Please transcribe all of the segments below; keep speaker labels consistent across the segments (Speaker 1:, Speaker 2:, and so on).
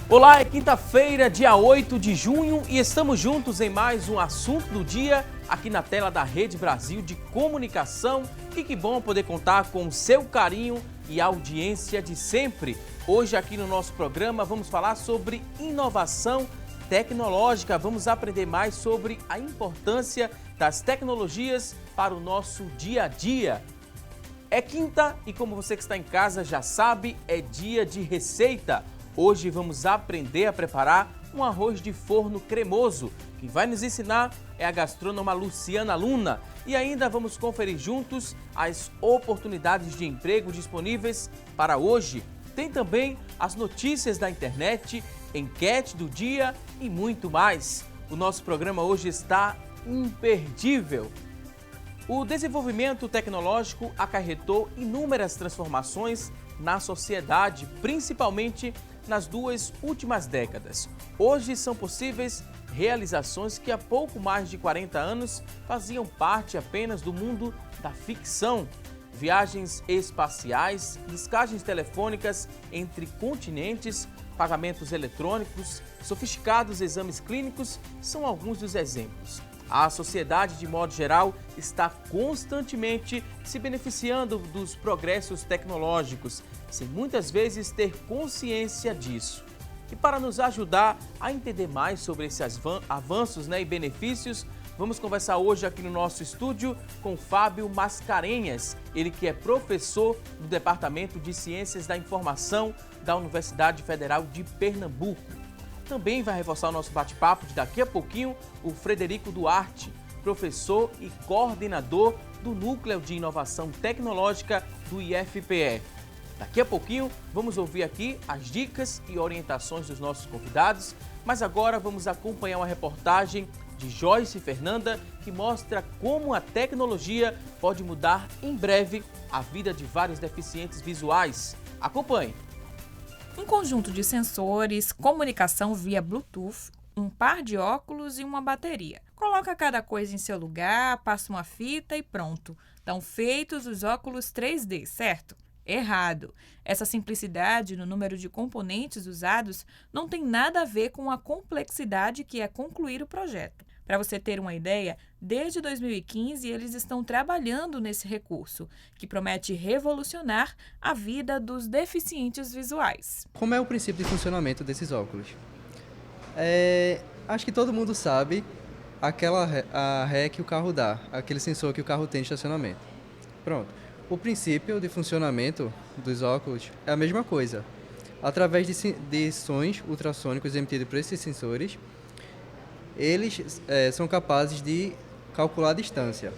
Speaker 1: Olá, é quinta-feira, dia 8 de junho e estamos juntos em mais um assunto do dia aqui na tela da Rede Brasil de Comunicação. E que bom poder contar com o seu carinho e audiência de sempre. Hoje aqui no nosso programa vamos falar sobre inovação tecnológica. Vamos aprender mais sobre a importância das tecnologias para o nosso dia a dia. É quinta e como você que está em casa já sabe, é dia de receita. Hoje vamos aprender a preparar um arroz de forno cremoso. Quem vai nos ensinar é a gastrônoma Luciana Luna. E ainda vamos conferir juntos as oportunidades de emprego disponíveis para hoje. Tem também as notícias da internet, enquete do dia e muito mais. O nosso programa hoje está imperdível. O desenvolvimento tecnológico acarretou inúmeras transformações na sociedade, principalmente nas duas últimas décadas. Hoje são possíveis realizações que há pouco mais de 40 anos faziam parte apenas do mundo da ficção. Viagens espaciais, listagens telefônicas entre continentes, pagamentos eletrônicos, sofisticados exames clínicos são alguns dos exemplos. A sociedade, de modo geral, está constantemente se beneficiando dos progressos tecnológicos, sem muitas vezes ter consciência disso. E para nos ajudar a entender mais sobre esses avanços e benefícios, vamos conversar hoje aqui no nosso estúdio com Fábio Mascarenhas, ele que é professor do Departamento de Ciências da Informação da Universidade Federal de Pernambuco. Também vai reforçar o nosso bate-papo de daqui a pouquinho o Frederico Duarte, professor e coordenador do Núcleo de Inovação Tecnológica do IFPE. Daqui a pouquinho vamos ouvir aqui as dicas e orientações dos nossos convidados, mas agora vamos acompanhar uma reportagem de Joyce Fernanda que mostra como a tecnologia pode mudar em breve a vida de vários deficientes visuais. Acompanhe!
Speaker 2: Um conjunto de sensores, comunicação via Bluetooth, um par de óculos e uma bateria. Coloca cada coisa em seu lugar, passa uma fita e pronto. Estão feitos os óculos 3D, certo? Errado. Essa simplicidade no número de componentes usados não tem nada a ver com a complexidade que é concluir o projeto. Para você ter uma ideia, desde 2015 eles estão trabalhando nesse recurso, que promete revolucionar a vida dos deficientes visuais.
Speaker 3: Como é o princípio de funcionamento desses óculos? Acho que todo mundo sabe a ré que o carro dá, aquele sensor que o carro tem de estacionamento. Pronto. O princípio de funcionamento dos óculos é a mesma coisa. Através de sons ultrassônicos emitidos por esses sensores, eles são capazes de calcular a distância.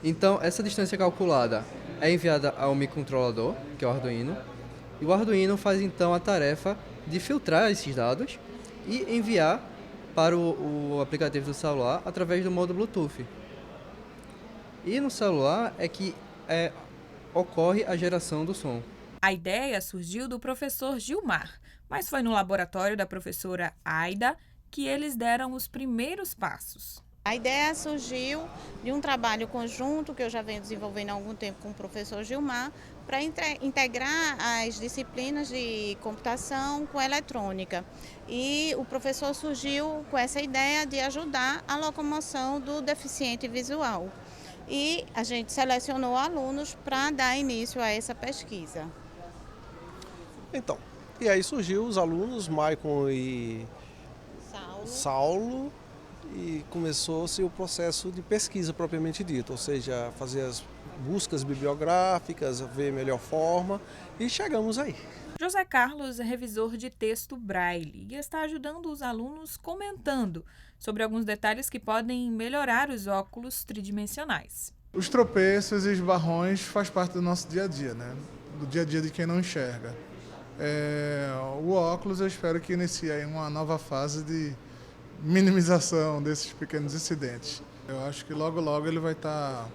Speaker 3: Então, essa distância calculada é enviada ao microcontrolador, que é o Arduino, e o Arduino faz então a tarefa de filtrar esses dados e enviar para o aplicativo do celular através do modo Bluetooth. E no celular é que ocorre a geração do som.
Speaker 2: A ideia surgiu do professor Gilmar, mas foi no laboratório da professora Aida que eles deram os primeiros passos.
Speaker 4: A ideia surgiu de um trabalho conjunto que eu já venho desenvolvendo há algum tempo com o professor Gilmar para integrar as disciplinas de computação com eletrônica. E o professor surgiu com essa ideia de ajudar a locomoção do deficiente visual. E a gente selecionou alunos para dar início a essa pesquisa.
Speaker 5: Então, e aí surgiu os alunos, Maicon e Saulo, e começou-se o processo de pesquisa propriamente dito, ou seja, fazer as buscas bibliográficas, ver melhor forma e chegamos aí.
Speaker 2: José Carlos é revisor de texto Braille e está ajudando os alunos comentando sobre alguns detalhes que podem melhorar os óculos tridimensionais.
Speaker 6: Os tropeços e os barrões faz parte do nosso dia a dia, né? Do dia a dia de quem não enxerga. O óculos eu espero que inicie aí uma nova fase de minimização desses pequenos incidentes. Eu acho que logo logo ele vai estar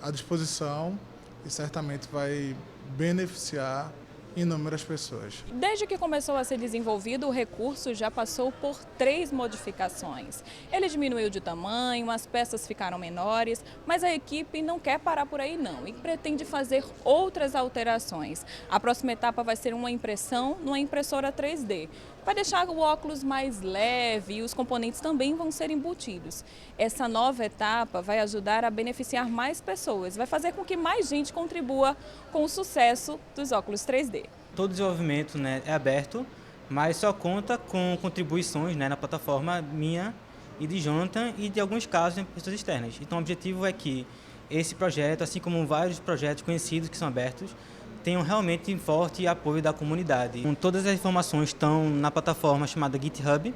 Speaker 6: à disposição e certamente vai beneficiar inúmeras pessoas.
Speaker 2: Desde que começou a ser desenvolvido, o recurso já passou por 3 modificações. Ele diminuiu de tamanho, as peças ficaram menores, mas a equipe não quer parar por aí não e pretende fazer outras alterações. A próxima etapa vai ser uma impressão numa impressora 3D. Vai deixar o óculos mais leve e os componentes também vão ser embutidos. Essa nova etapa vai ajudar a beneficiar mais pessoas, vai fazer com que mais gente contribua com o sucesso dos óculos 3D.
Speaker 7: Todo desenvolvimento, né, é aberto, mas só conta com contribuições, né, na plataforma minha e de Jonathan e de alguns casos de pessoas externas. Então o objetivo é que esse projeto, assim como vários projetos conhecidos que são abertos, tenham realmente forte apoio da comunidade. Todas as informações estão na plataforma chamada GitHub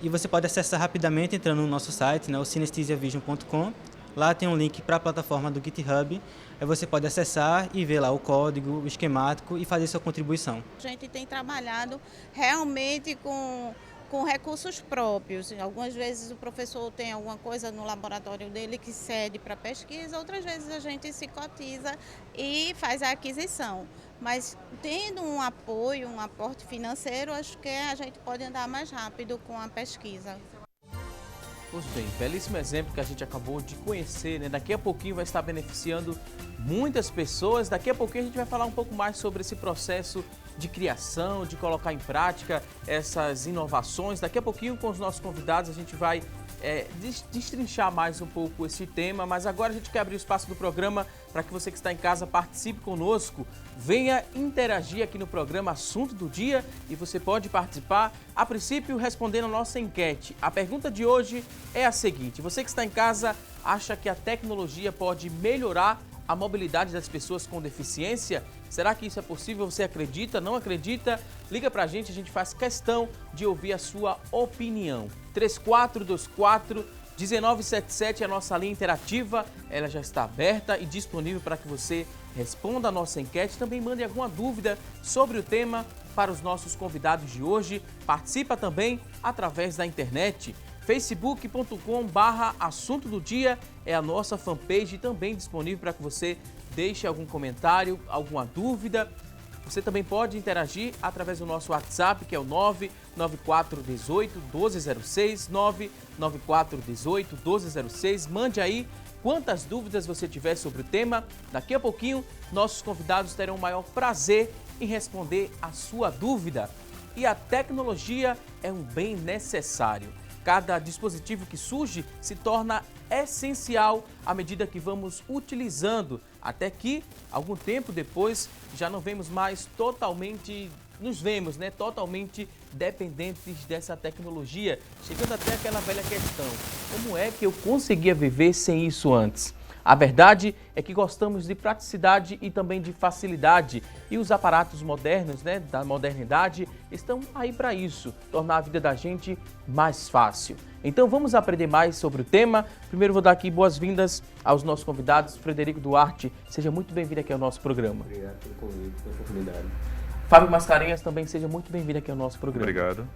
Speaker 7: e você pode acessar rapidamente entrando no nosso site, né, o synestesiavision.com. Lá tem um link para a plataforma do GitHub, aí você pode acessar e ver lá o código, o esquemático e fazer sua contribuição.
Speaker 4: A gente tem trabalhado realmente com recursos próprios. Algumas vezes o professor tem alguma coisa no laboratório dele que cede para pesquisa, outras vezes a gente se cotiza e faz a aquisição. Mas tendo um apoio, um aporte financeiro, acho que a gente pode andar mais rápido com a pesquisa.
Speaker 1: Pois bem, belíssimo exemplo que a gente acabou de conhecer, né? Daqui a pouquinho vai estar beneficiando muitas pessoas. Daqui a pouquinho a gente vai falar um pouco mais sobre esse processo de criação, de colocar em prática essas inovações. Daqui a pouquinho, com os nossos convidados, a gente vai destrinchar mais um pouco esse tema, mas agora a gente quer abrir o espaço do programa para que você que está em casa participe conosco, venha interagir aqui no programa Assunto do Dia e você pode participar, a princípio, respondendo a nossa enquete. A pergunta de hoje é a seguinte: você que está em casa acha que a tecnologia pode melhorar a mobilidade das pessoas com deficiência? Será que isso é possível? Você acredita? Não acredita? Liga pra gente, a gente faz questão de ouvir a sua opinião. 3424-1977 é a nossa linha interativa, ela já está aberta e disponível para que você responda a nossa enquete. Também mande alguma dúvida sobre o tema para os nossos convidados de hoje. Participa também através da internet. facebook.com/assunto do dia é a nossa fanpage, também disponível para que você deixe algum comentário, alguma dúvida. Você também pode interagir através do nosso WhatsApp, que é o 99418-1206, 99418-1206. Mande aí quantas dúvidas você tiver sobre o tema. Daqui a pouquinho, nossos convidados terão o maior prazer em responder a sua dúvida. E a tecnologia é um bem necessário. Cada dispositivo que surge se torna essencial à medida que vamos utilizando, até que, algum tempo depois, já não vemos mais totalmente, totalmente dependentes dessa tecnologia, chegando até aquela velha questão: como é que eu conseguia viver sem isso antes? A verdade é que gostamos de praticidade e também de facilidade, e os aparatos modernos, da modernidade, estão aí para isso, tornar a vida da gente mais fácil. Então vamos aprender mais sobre o tema. Primeiro vou dar aqui boas-vindas aos nossos convidados. Frederico Duarte, seja muito bem-vindo aqui ao nosso programa.
Speaker 8: Obrigado pelo convite, pela oportunidade.
Speaker 1: Fábio Mascarenhas também seja muito bem-vindo aqui ao nosso programa.
Speaker 8: Obrigado.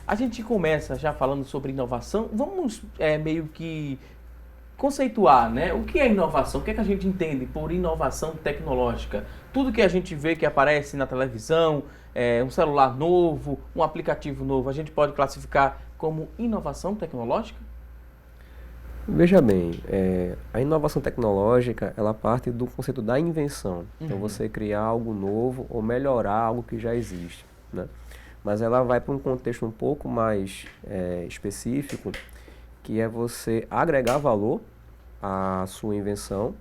Speaker 1: A gente começa já falando sobre inovação. Vamos meio que conceituar, né? O que é inovação? O que é que a gente entende por inovação tecnológica? Tudo que a gente vê que aparece na televisão, um celular novo, um aplicativo novo, a gente pode classificar como inovação tecnológica?
Speaker 8: Veja bem, a inovação tecnológica, ela parte do conceito da invenção. Então, você criar algo novo ou melhorar algo que já existe, né? Mas ela vai para um contexto um pouco mais específico, que é você agregar valor à sua invenção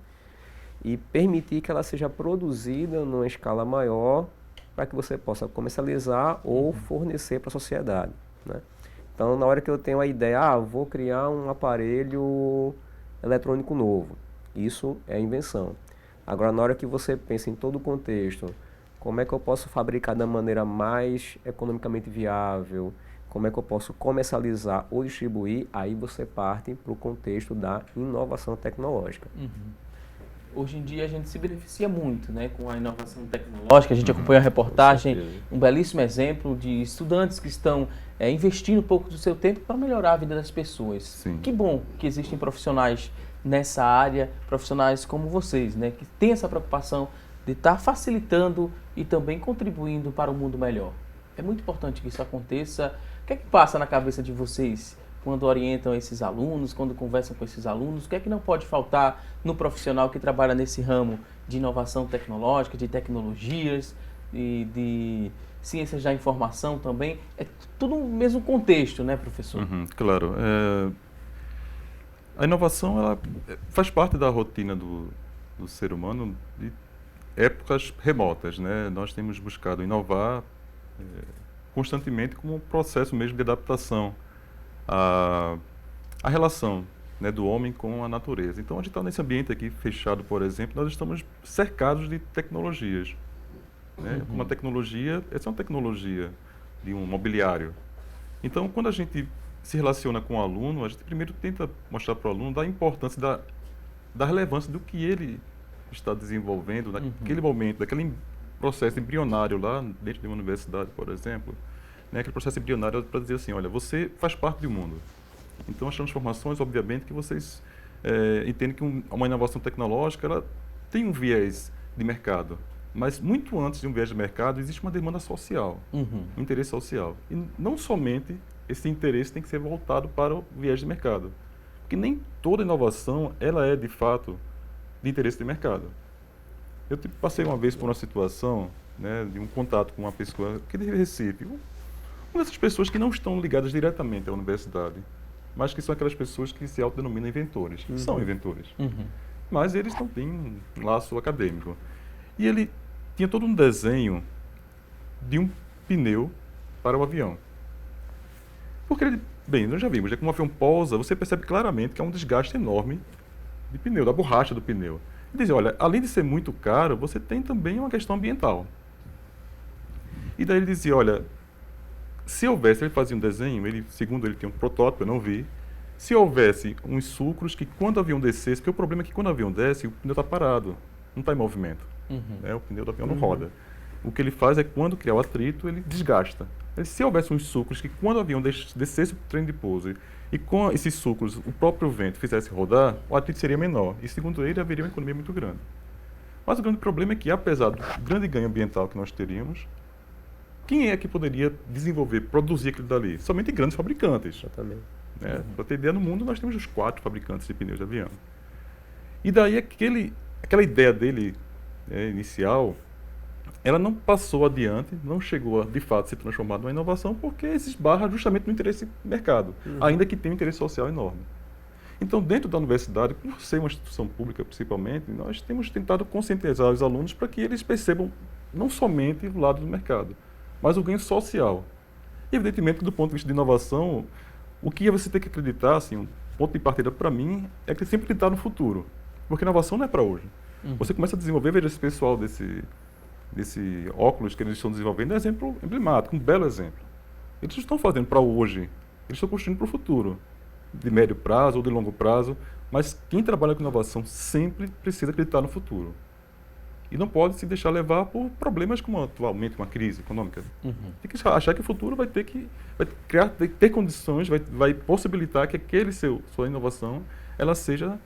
Speaker 8: e permitir que ela seja produzida numa escala maior para que você possa comercializar ou fornecer para a sociedade, né? Então, na hora que eu tenho a ideia, vou criar um aparelho eletrônico novo, isso é invenção. Agora, na hora que você pensa em todo o contexto, como é que eu posso fabricar da maneira mais economicamente viável, como é que eu posso comercializar ou distribuir, aí você parte para o contexto da inovação tecnológica.
Speaker 1: Hoje em dia a gente se beneficia muito, com a inovação tecnológica. A gente acompanha a reportagem, um belíssimo exemplo de estudantes que estão investindo um pouco do seu tempo para melhorar a vida das pessoas.
Speaker 9: Sim.
Speaker 1: Que bom que existem profissionais nessa área, profissionais como vocês, que têm essa preocupação de estar facilitando e também contribuindo para um mundo melhor. É muito importante que isso aconteça. O que é que passa na cabeça de vocês quando orientam esses alunos, quando conversam com esses alunos? O que é que não pode faltar no profissional que trabalha nesse ramo de inovação tecnológica, de tecnologias, de ciências da informação também? É tudo no mesmo contexto, né, professor?
Speaker 9: Claro. A inovação ela faz parte da rotina do ser humano de épocas remotas, né? Nós temos buscado inovar constantemente como um processo mesmo de adaptação à relação, né, do homem com a natureza. Então, a gente está nesse ambiente aqui fechado, por exemplo, nós estamos cercados de tecnologias. Né? Uma tecnologia, essa é uma tecnologia de um mobiliário. Então, quando a gente se relaciona com o aluno, a gente primeiro tenta mostrar para o aluno da importância, da relevância do que ele está desenvolvendo naquele momento, daquele processo embrionário lá dentro de uma universidade, por exemplo. Né? Aquele processo embrionário para dizer assim, olha, você faz parte do mundo. Então, as transformações, obviamente, que vocês entendem que uma inovação tecnológica ela tem um viés de mercado. Mas, muito antes de um viés de mercado, existe uma demanda social, um interesse social. E não somente esse interesse tem que ser voltado para o viés de mercado. Porque nem toda inovação ela é, de fato, de interesse de mercado. Eu passei uma vez por uma situação, né, de um contato com uma pessoa aqui de Recife. Uma dessas pessoas que não estão ligadas diretamente à universidade, mas que são aquelas pessoas que se autodenominam inventores. São inventores. Mas eles não têm um laço acadêmico. E ele tinha todo um desenho de um pneu para o avião. Porque bem, nós já vimos, como o avião pousa, você percebe claramente que há um desgaste enorme de pneu, da borracha do pneu. Ele dizia, olha, além de ser muito caro, você tem também uma questão ambiental. E daí ele dizia, olha, se houvesse, ele fazia um desenho, segundo ele tinha um protótipo, eu não vi, se houvesse uns sucros que quando o avião descesse, porque o problema é que quando o avião desce, o pneu está parado, não está em movimento. Né? O pneu do avião não roda. O que ele faz é que quando criar o atrito, ele desgasta. Se houvesse uns sucros que quando o avião descesse o trem de pouso e com esses sucros o próprio vento fizesse rodar, o atrito seria menor. E segundo ele, haveria uma economia muito grande. Mas o grande problema é que, apesar do grande ganho ambiental que nós teríamos, quem é que poderia desenvolver, produzir aquilo dali? Somente grandes fabricantes.
Speaker 8: Exatamente.
Speaker 9: Né? Para ter ideia, no mundo nós temos os 4 fabricantes de pneus de avião. E daí aquela ideia dele inicial, ela não passou adiante, não chegou a, de fato, se transformar numa inovação, porque se esbarra justamente no interesse do mercado, ainda que tenha um interesse social enorme. Então, dentro da universidade, por ser uma instituição pública principalmente, nós temos tentado conscientizar os alunos para que eles percebam não somente o lado do mercado, mas o ganho social. E, evidentemente, do ponto de vista de inovação, o que você tem que acreditar, assim, um ponto de partida para mim, é que sempre acreditar no futuro. Porque inovação não é para hoje. Você começa a desenvolver, veja esse pessoal desse óculos que eles estão desenvolvendo, é um exemplo emblemático, um belo exemplo. Eles não estão fazendo para hoje, eles estão construindo para o futuro, de médio prazo ou de longo prazo, mas quem trabalha com inovação sempre precisa acreditar no futuro. E não pode se deixar levar por problemas como atualmente uma crise econômica. Tem que achar que o futuro vai ter condições, vai possibilitar que sua inovação ela seja,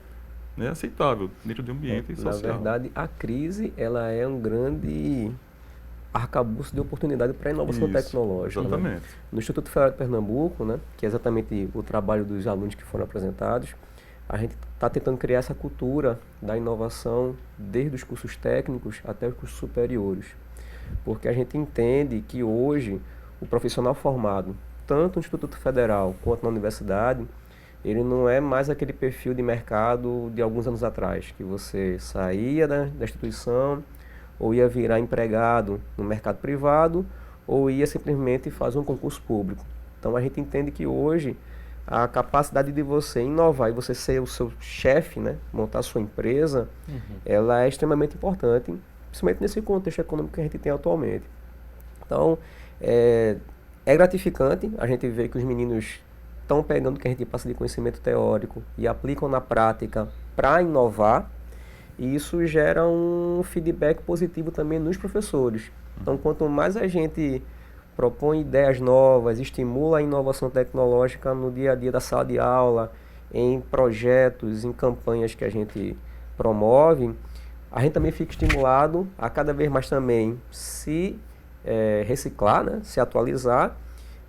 Speaker 9: né, aceitável dentro de um ambiente social.
Speaker 8: Na verdade, a crise ela é um grande arcabouço de oportunidade para a inovação tecnológica.
Speaker 9: Exatamente.
Speaker 8: Né? No Instituto Federal de Pernambuco, né, que é exatamente o trabalho dos alunos que foram apresentados, a gente está tentando criar essa cultura da inovação desde os cursos técnicos até os cursos superiores. Porque a gente entende que hoje o profissional formado, tanto no Instituto Federal quanto na universidade, ele não é mais aquele perfil de mercado de alguns anos atrás, que você saía da instituição ou ia virar empregado no mercado privado ou ia simplesmente fazer um concurso público. Então a gente entende que hoje a capacidade de você inovar e você ser o seu chefe, né, montar a sua empresa, ela é extremamente importante, principalmente nesse contexto econômico que a gente tem atualmente. Então, é gratificante a gente ver que os meninos estão pegando o que a gente passa de conhecimento teórico e aplicam na prática para inovar, e isso gera um feedback positivo também nos professores. Então, quanto mais a gente propõe ideias novas, estimula a inovação tecnológica no dia a dia da sala de aula, em projetos, em campanhas que a gente promove, a gente também fica estimulado a cada vez mais também se reciclar, né? Se atualizar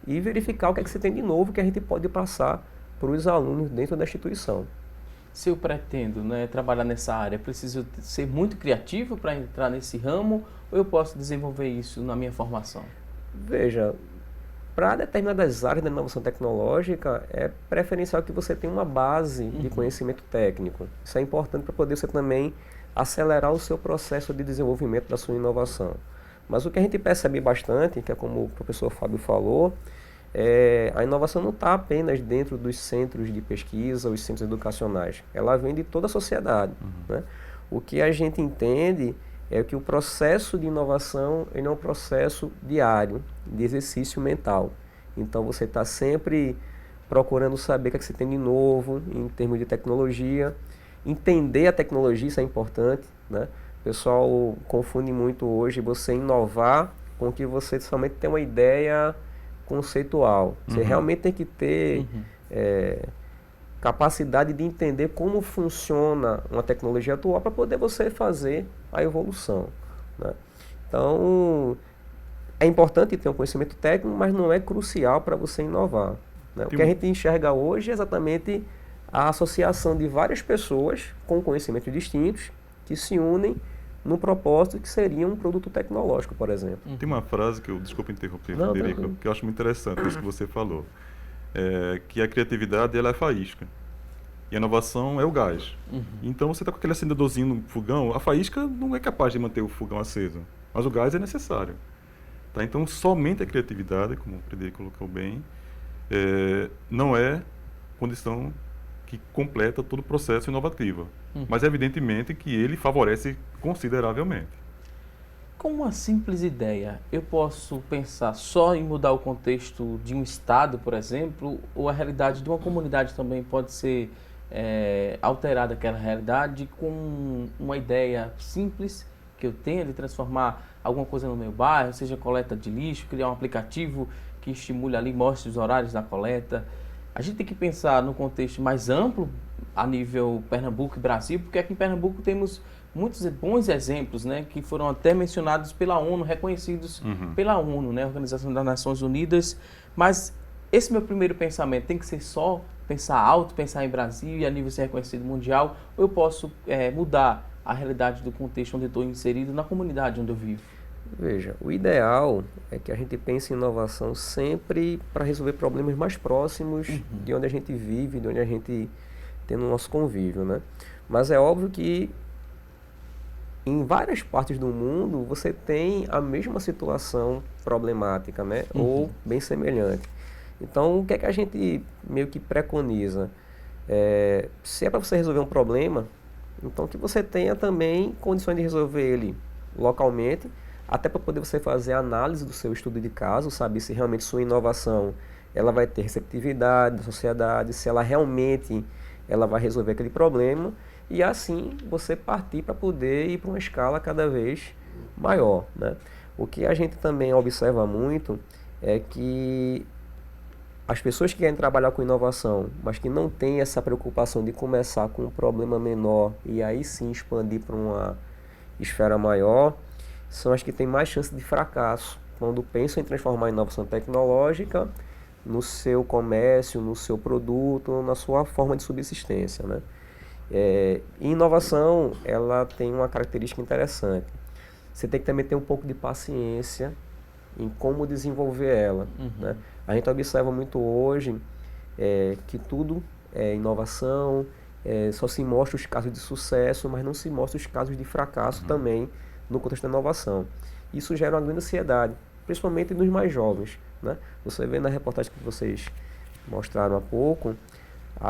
Speaker 8: e verificar o que é que você tem de novo que a gente pode passar para os alunos dentro da instituição.
Speaker 1: Se eu pretendo, né, trabalhar nessa área, preciso ser muito criativo para entrar nesse ramo ou eu posso desenvolver isso na minha formação?
Speaker 8: Veja, para determinadas áreas da inovação tecnológica, é preferencial que você tenha uma base de conhecimento técnico. Isso é importante para poder você também acelerar o seu processo de desenvolvimento da sua inovação. Mas o que a gente percebe bastante, que é como o professor Fábio falou, a inovação não está apenas dentro dos centros de pesquisa, os centros educacionais. Ela vem de toda a sociedade. Né? O que a gente entende é que o processo de inovação ele é um processo diário, de exercício mental. Então você está sempre procurando saber o que você tem de novo em termos de tecnologia, entender a tecnologia, isso é importante. Né? O pessoal confunde muito hoje você inovar com que você somente tem uma ideia conceitual. Você realmente tem que ter capacidade de entender como funciona uma tecnologia atual para poder você fazer a evolução. Né? Então, é importante ter um conhecimento técnico, mas não é crucial para você inovar. Né? O que a gente enxerga hoje é exatamente a associação de várias pessoas com conhecimentos distintos que se unem no propósito que seria um produto tecnológico, por exemplo.
Speaker 9: Tem uma frase que eu, desculpa interromper, Frederico, que eu acho muito interessante, isso que você falou, que a criatividade ela é a faísca e a inovação é o gás. Então você está com aquele acendedorzinho no fogão, a faísca não é capaz de manter o fogão aceso, mas o gás é necessário. Tá? Então somente a criatividade, como o Frederico colocou bem, não é condição que completa todo o processo inovativo. Mas evidentemente que ele favorece consideravelmente.
Speaker 1: Com uma simples ideia, eu posso pensar só em mudar o contexto de um estado, por exemplo, ou a realidade de uma comunidade também pode ser alterada, aquela realidade, com uma ideia simples que eu tenha de transformar alguma coisa no meu bairro, seja coleta de lixo, criar um aplicativo que estimule ali, mostre os horários da coleta. A gente tem que pensar no contexto mais amplo, a nível Pernambuco e Brasil, porque aqui em Pernambuco temos muitos bons exemplos, né, que foram até mencionados pela ONU, reconhecidos pela ONU, né, Organização das Nações Unidas. Mas esse meu primeiro pensamento tem que ser só pensar alto, pensar em Brasil e a nível ser reconhecido mundial, ou eu posso mudar a realidade do contexto onde eu estou inserido, na comunidade onde eu vivo?
Speaker 8: Veja, o ideal é que a gente pense em inovação sempre para resolver problemas mais próximos de onde a gente vive, de onde a gente tem no nosso convívio, né? Mas é óbvio que em várias partes do mundo você tem a mesma situação problemática, né? Ou bem semelhante. Então, o que é que a gente meio que preconiza? Se é para você resolver um problema, então que você tenha também condições de resolver ele localmente, até para poder você fazer a análise do seu estudo de caso, saber se realmente sua inovação ela vai ter receptividade da sociedade, se ela realmente ela vai resolver aquele problema, e assim você partir para poder ir para uma escala cada vez maior. Né? O que a gente também observa muito é que as pessoas que querem trabalhar com inovação, mas que não têm essa preocupação de começar com um problema menor e aí sim expandir para uma esfera maior, são as que têm mais chance de fracasso quando pensam em transformar a inovação tecnológica no seu comércio, no seu produto, na sua forma de subsistência. Né? E inovação, ela tem uma característica interessante. Você tem que também ter um pouco de paciência em como desenvolver ela. Né? A gente observa muito hoje que tudo é inovação, só se mostra os casos de sucesso, mas não se mostra os casos de fracasso também no contexto da inovação. Isso gera uma grande ansiedade, principalmente nos mais jovens. Né? Você vê na reportagem que vocês mostraram há pouco,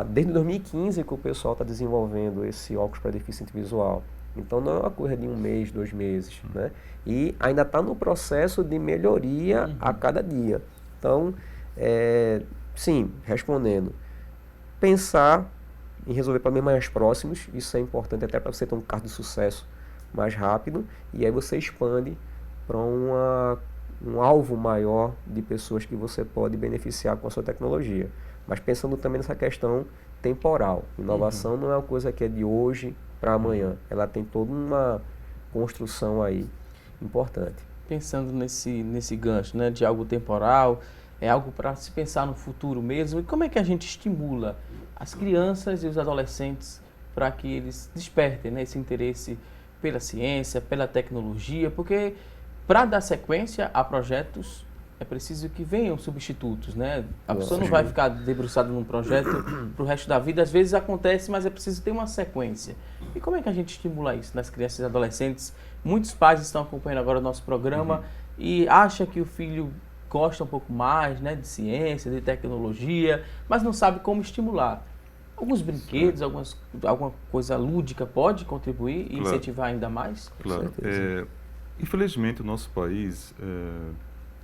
Speaker 8: desde 2015 que o pessoal está desenvolvendo esse óculos para deficiente visual. Então não é uma coisa de 1 mês, 2 meses. Né? E ainda está no processo de melhoria a cada dia. Então, sim, respondendo, pensar em resolver problemas mais próximos, isso é importante até para você ter um caso de sucesso mais rápido, e aí você expande para um alvo maior de pessoas que você pode beneficiar com a sua tecnologia. Mas pensando também nessa questão temporal. Inovação não é uma coisa que é de hoje para amanhã. Ela tem toda uma construção aí importante.
Speaker 1: Pensando nesse gancho, né, de algo temporal, é algo para se pensar no futuro mesmo. E como é que a gente estimula as crianças e os adolescentes para que eles despertem, né, esse interesse pela ciência, pela tecnologia? Porque para dar sequência a projetos é preciso que venham substitutos, né? A pessoa não vai ficar debruçada num projeto para o resto da vida. Às vezes acontece, mas é preciso ter uma sequência. E como é que a gente estimula isso nas crianças e adolescentes? Muitos pais estão acompanhando agora o nosso programa e acham que o filho gosta um pouco mais, né, de ciência, de tecnologia, mas não sabe como estimular. Alguns brinquedos, alguma coisa lúdica pode contribuir e incentivar ainda mais?
Speaker 9: Claro. Infelizmente, o nosso país,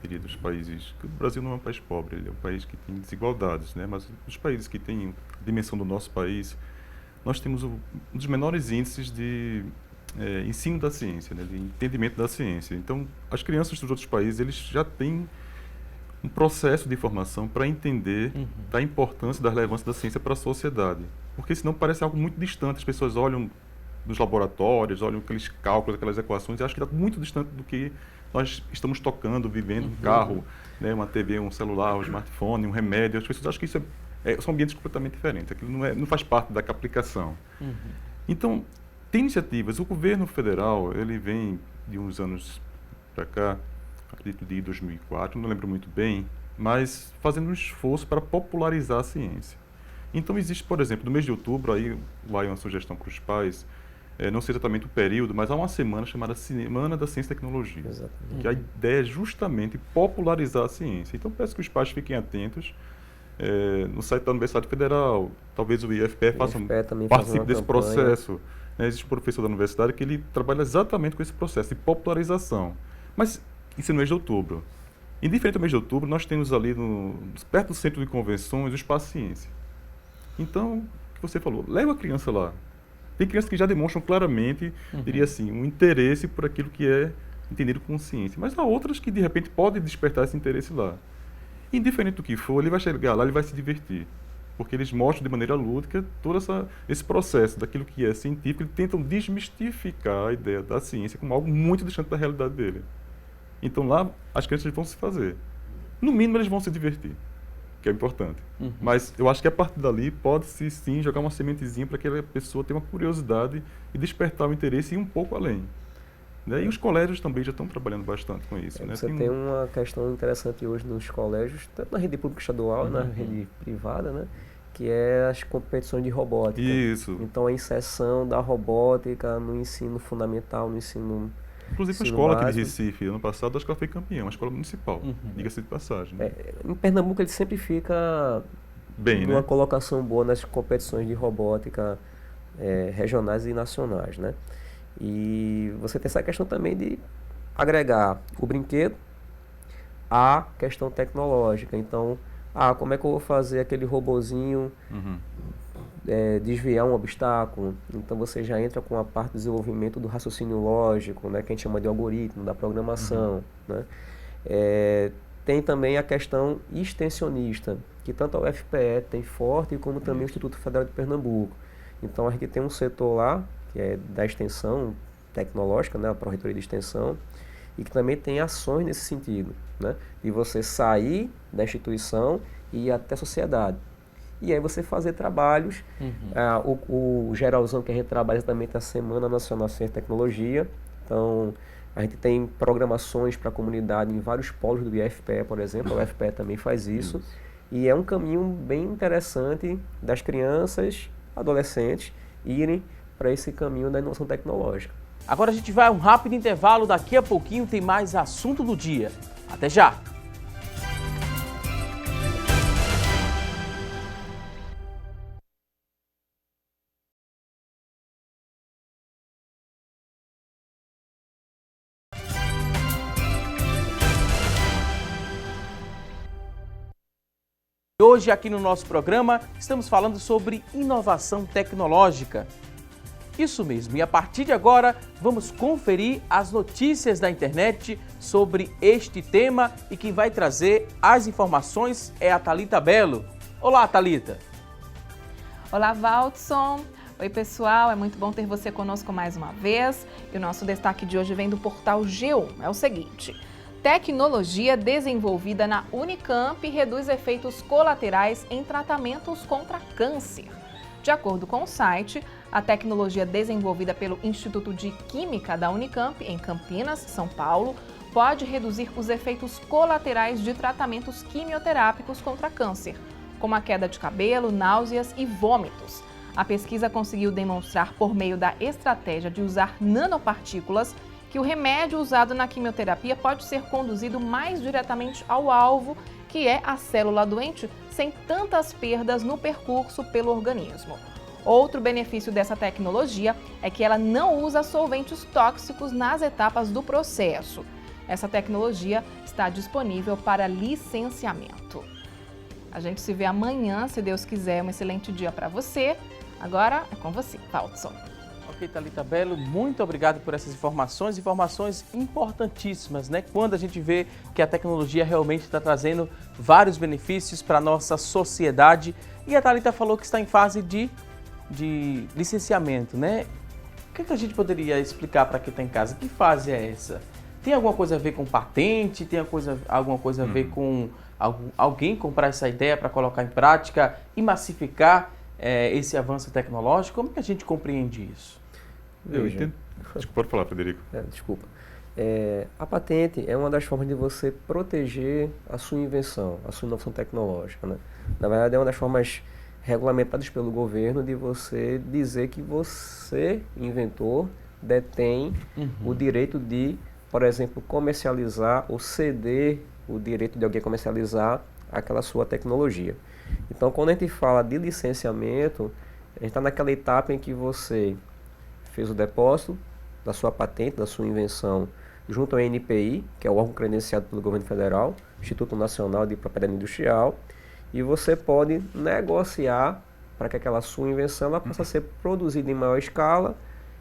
Speaker 9: teria dos países, que o Brasil não é um país pobre, ele é um país que tem desigualdades, né? Mas os países que têm a dimensão do nosso país, nós temos um dos menores índices de ensino da ciência, né? De entendimento da ciência. Então, as crianças dos outros países, eles já têm um processo de formação para entender da importância, da relevância da ciência para a sociedade. Porque senão parece algo muito distante. As pessoas olham nos laboratórios, olham aqueles cálculos, aquelas equações, e acham que está muito distante do que nós estamos tocando, vivendo, um carro, né, uma TV, um celular, um smartphone, um remédio. As pessoas acham que isso são ambientes completamente diferentes. Aquilo não faz parte da aplicação. Então, tem iniciativas. O governo federal, ele vem de uns anos para cá, acredito de 2004, não lembro muito bem, mas fazendo um esforço para popularizar a ciência. Então existe, por exemplo, no mês de outubro, aí vai uma sugestão para os pais, não sei exatamente o período, mas há uma semana chamada Semana da Ciência e Tecnologia. Exatamente. Que a ideia é justamente popularizar a ciência. Então peço que os pais fiquem atentos, no site da Universidade Federal, talvez o IFPE participe desse processo. Existe um professor da universidade que ele trabalha exatamente com esse processo de popularização. Mas isso é no mês de outubro. Indiferente ao mês de outubro, nós temos ali, perto do centro de convenções, o Espaço Ciência. Então, o que você falou, leva a criança lá. Tem crianças que já demonstram claramente, diria assim, um interesse por aquilo que é entendido como ciência. Mas há outras que, de repente, podem despertar esse interesse lá. Indiferente do que for, ele vai chegar lá, ele vai se divertir. Porque eles mostram de maneira lúdica todo esse processo daquilo que é científico. Eles tentam desmistificar a ideia da ciência como algo muito distante da realidade dele. Então lá as crianças vão se fazer. No mínimo eles vão se divertir, que é importante. Mas eu acho que a partir dali pode-se sim jogar uma sementezinha para que a pessoa tenha uma curiosidade e despertar o interesse e ir um pouco além. Né? E os colégios também já estão trabalhando bastante com isso. Né?
Speaker 8: Você tem uma questão interessante hoje nos colégios, tanto na rede pública estadual, na rede privada, né? Que é as competições de robótica.
Speaker 9: Isso.
Speaker 8: Então a inserção da robótica no ensino fundamental, no ensino
Speaker 9: inclusive a escola aqui de Recife, ano passado, acho que ela foi campeã, uma escola municipal, diga-se de passagem. Né?
Speaker 8: Em Pernambuco ele sempre fica
Speaker 9: bem,
Speaker 8: numa
Speaker 9: né?
Speaker 8: colocação boa nas competições de robótica regionais e nacionais, né? E você tem essa questão também de agregar o brinquedo à questão tecnológica. Então, como é que eu vou fazer aquele robozinho desviar um obstáculo? Então você já entra com a parte do desenvolvimento do raciocínio lógico, né, que a gente chama de algoritmo, da programação. Né? Tem também a questão extensionista, que tanto a UFPE tem forte, como também o Instituto Federal de Pernambuco. Então a gente tem um setor lá, que é da extensão tecnológica, né, a Pró-Reitoria de Extensão, e que também tem ações nesse sentido, né, de você sair da instituição e ir até a sociedade. E aí você fazer trabalhos, o geralzão que a gente trabalha exatamente a Semana Nacional de Ciência e Tecnologia. Então, a gente tem programações para a comunidade em vários polos do IFPE, por exemplo, a UFPE também faz isso. E é um caminho bem interessante das crianças, adolescentes, irem para esse caminho da inovação tecnológica.
Speaker 1: Agora a gente vai a um rápido intervalo, daqui a pouquinho tem mais assunto do dia. Até já! Hoje aqui no nosso programa estamos falando sobre inovação tecnológica. Isso mesmo, e a partir de agora vamos conferir as notícias da internet sobre este tema e quem vai trazer as informações é a Thalita Belo. Olá, Thalita.
Speaker 10: Olá, Valdson. Oi, pessoal, é muito bom ter você conosco mais uma vez. E o nosso destaque de hoje vem do portal G1. É o seguinte: tecnologia desenvolvida na Unicamp reduz efeitos colaterais em tratamentos contra câncer. De acordo com o site, a tecnologia desenvolvida pelo Instituto de Química da Unicamp, em Campinas, São Paulo, pode reduzir os efeitos colaterais de tratamentos quimioterápicos contra câncer, como a queda de cabelo, náuseas e vômitos. A pesquisa conseguiu demonstrar, por meio da estratégia de usar nanopartículas, que o remédio usado na quimioterapia pode ser conduzido mais diretamente ao alvo, que é a célula doente, sem tantas perdas no percurso pelo organismo. Outro benefício dessa tecnologia é que ela não usa solventes tóxicos nas etapas do processo. Essa tecnologia está disponível para licenciamento. A gente se vê amanhã, se Deus quiser. Um excelente dia para você. Agora é com você, Valdson.
Speaker 1: Ok, Thalita Belo, muito obrigado por essas informações importantíssimas, né? Quando a gente vê que a tecnologia realmente está trazendo vários benefícios para a nossa sociedade. E a Thalita falou que está em fase de licenciamento, né? O que a gente poderia explicar para quem está em casa? Que fase é essa? Tem alguma coisa a ver com patente? Tem alguma coisa a ver com alguém comprar essa ideia para colocar em prática e massificar esse avanço tecnológico? Como que a gente compreende isso?
Speaker 9: Pode falar, Frederico.
Speaker 8: Desculpa. A patente é uma das formas de você proteger a sua invenção, a sua inovação tecnológica, né? Na verdade, é uma das formas regulamentadas pelo governo de você dizer que você, inventor, detém o direito de, por exemplo, comercializar ou ceder o direito de alguém comercializar aquela sua tecnologia. Então, quando a gente fala de licenciamento, a gente está naquela etapa em que você fez o depósito da sua patente, da sua invenção, junto ao NPI, que é o órgão credenciado pelo governo federal, Instituto Nacional de Propriedade Industrial, e você pode negociar para que aquela sua invenção ela possa ser produzida em maior escala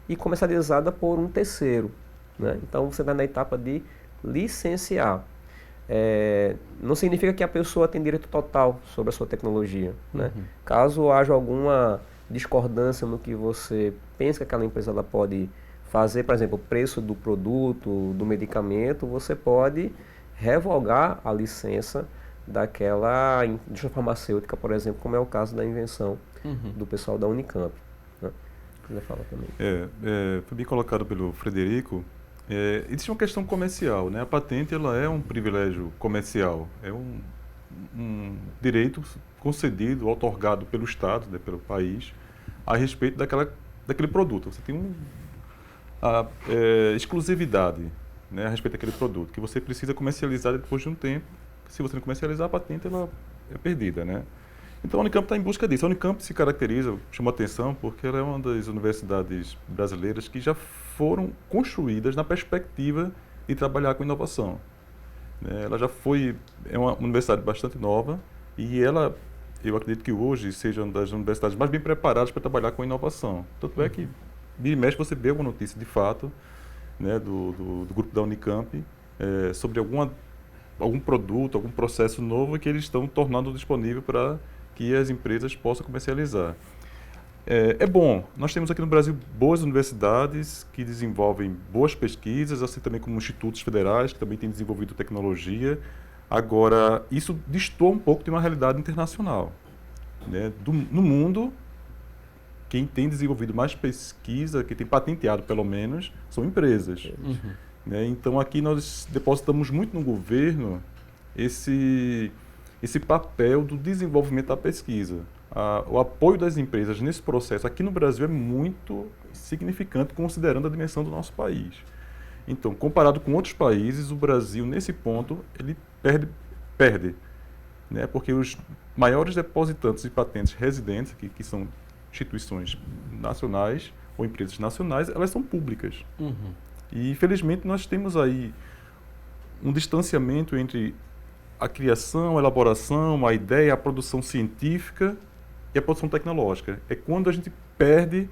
Speaker 8: e comercializada por um terceiro, né? Então, você está na etapa de licenciar. Não significa que a pessoa tem direito total sobre a sua tecnologia, né? Caso haja alguma discordância no que você pensa que aquela empresa ela pode fazer, por exemplo, o preço do produto, do medicamento, você pode revogar a licença daquela indústria farmacêutica, por exemplo, como é o caso da invenção do pessoal da Unicamp, né? Quiser falar também.
Speaker 9: Foi bem colocado pelo Frederico. Existe uma questão comercial, né? A patente ela é um privilégio comercial, é um direito concedido, outorgado pelo Estado, né, pelo país, a respeito daquele produto. Você tem exclusividade, né, a respeito daquele produto, que você precisa comercializar depois de um tempo. Se você não comercializar, a patente ela é perdida, né? Então a Unicamp está em busca disso. A Unicamp se caracteriza, chama atenção, porque ela é uma das universidades brasileiras que já foram construídas na perspectiva de trabalhar com inovação. Ela já é uma universidade bastante nova e eu acredito que hoje seja uma das universidades mais bem preparadas para trabalhar com inovação. Tanto é que, vira e mexe, você vê alguma notícia de fato, né, do grupo da Unicamp sobre algum produto, algum processo novo que eles estão tornando disponível para que as empresas possam comercializar. É bom, nós temos aqui no Brasil boas universidades que desenvolvem boas pesquisas, assim também como institutos federais que também têm desenvolvido tecnologia. Agora, isso destoa um pouco de uma realidade internacional, né? No mundo, quem tem desenvolvido mais pesquisa, quem tem patenteado pelo menos, são empresas. Né? Então aqui nós depositamos muito no governo esse papel do desenvolvimento da pesquisa. O apoio das empresas nesse processo aqui no Brasil é muito significante, considerando a dimensão do nosso país. Então, comparado com outros países, o Brasil, nesse ponto, ele perde, né? Porque os maiores depositantes de patentes residentes, que são instituições nacionais ou empresas nacionais, elas são públicas. E, infelizmente, nós temos aí um distanciamento entre a criação, a elaboração, a ideia, a produção científica e a produção tecnológica. É quando a gente perde,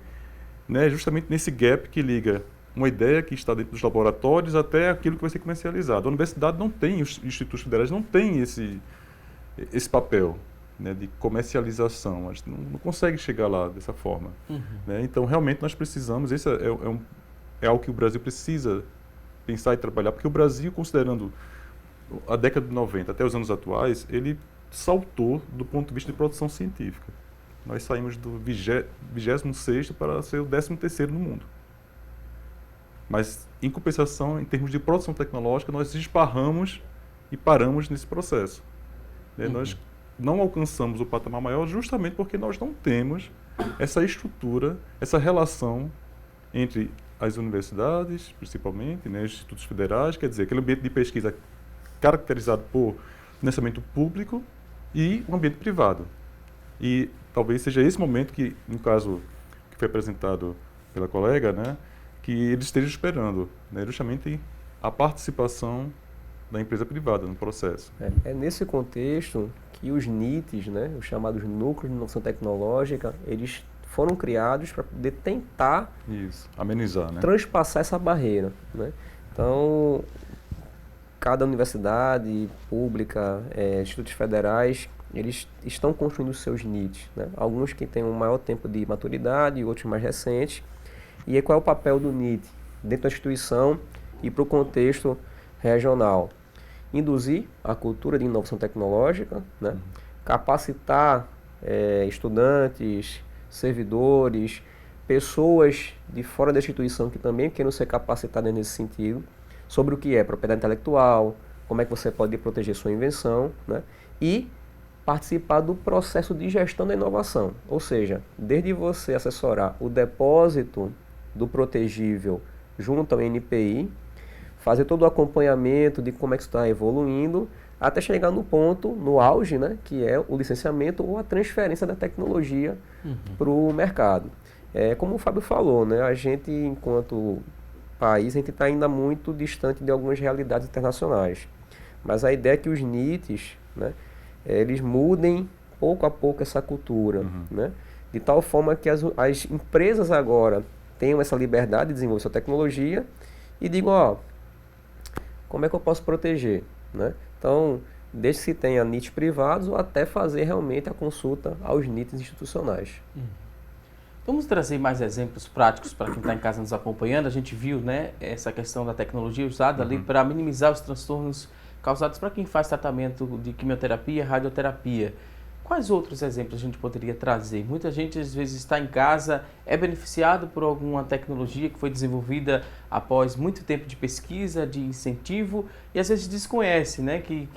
Speaker 9: né, justamente nesse gap que liga uma ideia que está dentro dos laboratórios até aquilo que vai ser comercializado. A universidade não tem, os institutos federais não têm esse papel. né, de comercialização. A gente não consegue chegar lá dessa forma. Né? Então, realmente, nós precisamos, esse é algo que o Brasil precisa pensar e trabalhar, porque o Brasil, considerando a década de 90 até os anos atuais, ele saltou do ponto de vista de produção científica. Nós saímos do 26º para ser o 13º no mundo. Mas, em compensação, em termos de produção tecnológica, nós esbarramos e paramos nesse processo. Né? Nós não alcançamos o patamar maior justamente porque nós não temos essa estrutura, essa relação entre as universidades, principalmente, né, os institutos federais, quer dizer, aquele ambiente de pesquisa caracterizado por financiamento público e um ambiente privado. E talvez seja esse momento que, no caso que foi apresentado pela colega, né, que eles estejam esperando, né, justamente a participação da empresa privada no processo.
Speaker 8: É nesse contexto que os NITs, né, os chamados Núcleos de Inovação Tecnológica, eles foram criados para poder tentar
Speaker 9: amenizar, né?
Speaker 8: Transpassar essa barreira. Né? Então, cada universidade pública, institutos federais, eles estão construindo os seus NITs. Né? Alguns que têm um maior tempo de maturidade, outros mais recentes. E aí, qual é o papel do NIT dentro da instituição e para o contexto regional? Induzir a cultura de inovação tecnológica, né? Capacitar estudantes, servidores, pessoas de fora da instituição que também queiram ser capacitadas nesse sentido, sobre o que é propriedade intelectual, como é que você pode proteger sua invenção, né? E participar do processo de gestão da inovação, ou seja, desde você assessorar o depósito do protegível junto ao NPI, fazer todo o acompanhamento de como é que isso está evoluindo, até chegar no ponto, no auge, né, que é o licenciamento ou a transferência da tecnologia para o mercado. Como o Fábio falou, né, a gente, enquanto país, a gente está ainda muito distante de algumas realidades internacionais. Mas a ideia é que os NITs, né, eles mudem pouco a pouco essa cultura, né, de tal forma que as empresas agora tenham essa liberdade de desenvolver sua tecnologia e digam, ó, como é que eu posso proteger, né? Então, desde que se tenha NITs privados ou até fazer realmente a consulta aos NITs institucionais.
Speaker 1: Vamos trazer mais exemplos práticos para quem está em casa nos acompanhando. A gente viu, né, essa questão da tecnologia usada ali para minimizar os transtornos causados para quem faz tratamento de quimioterapia, radioterapia. Quais outros exemplos a gente poderia trazer? Muita gente às vezes está em casa, é beneficiado por alguma tecnologia que foi desenvolvida após muito tempo de pesquisa, de incentivo, e às vezes desconhece, né, que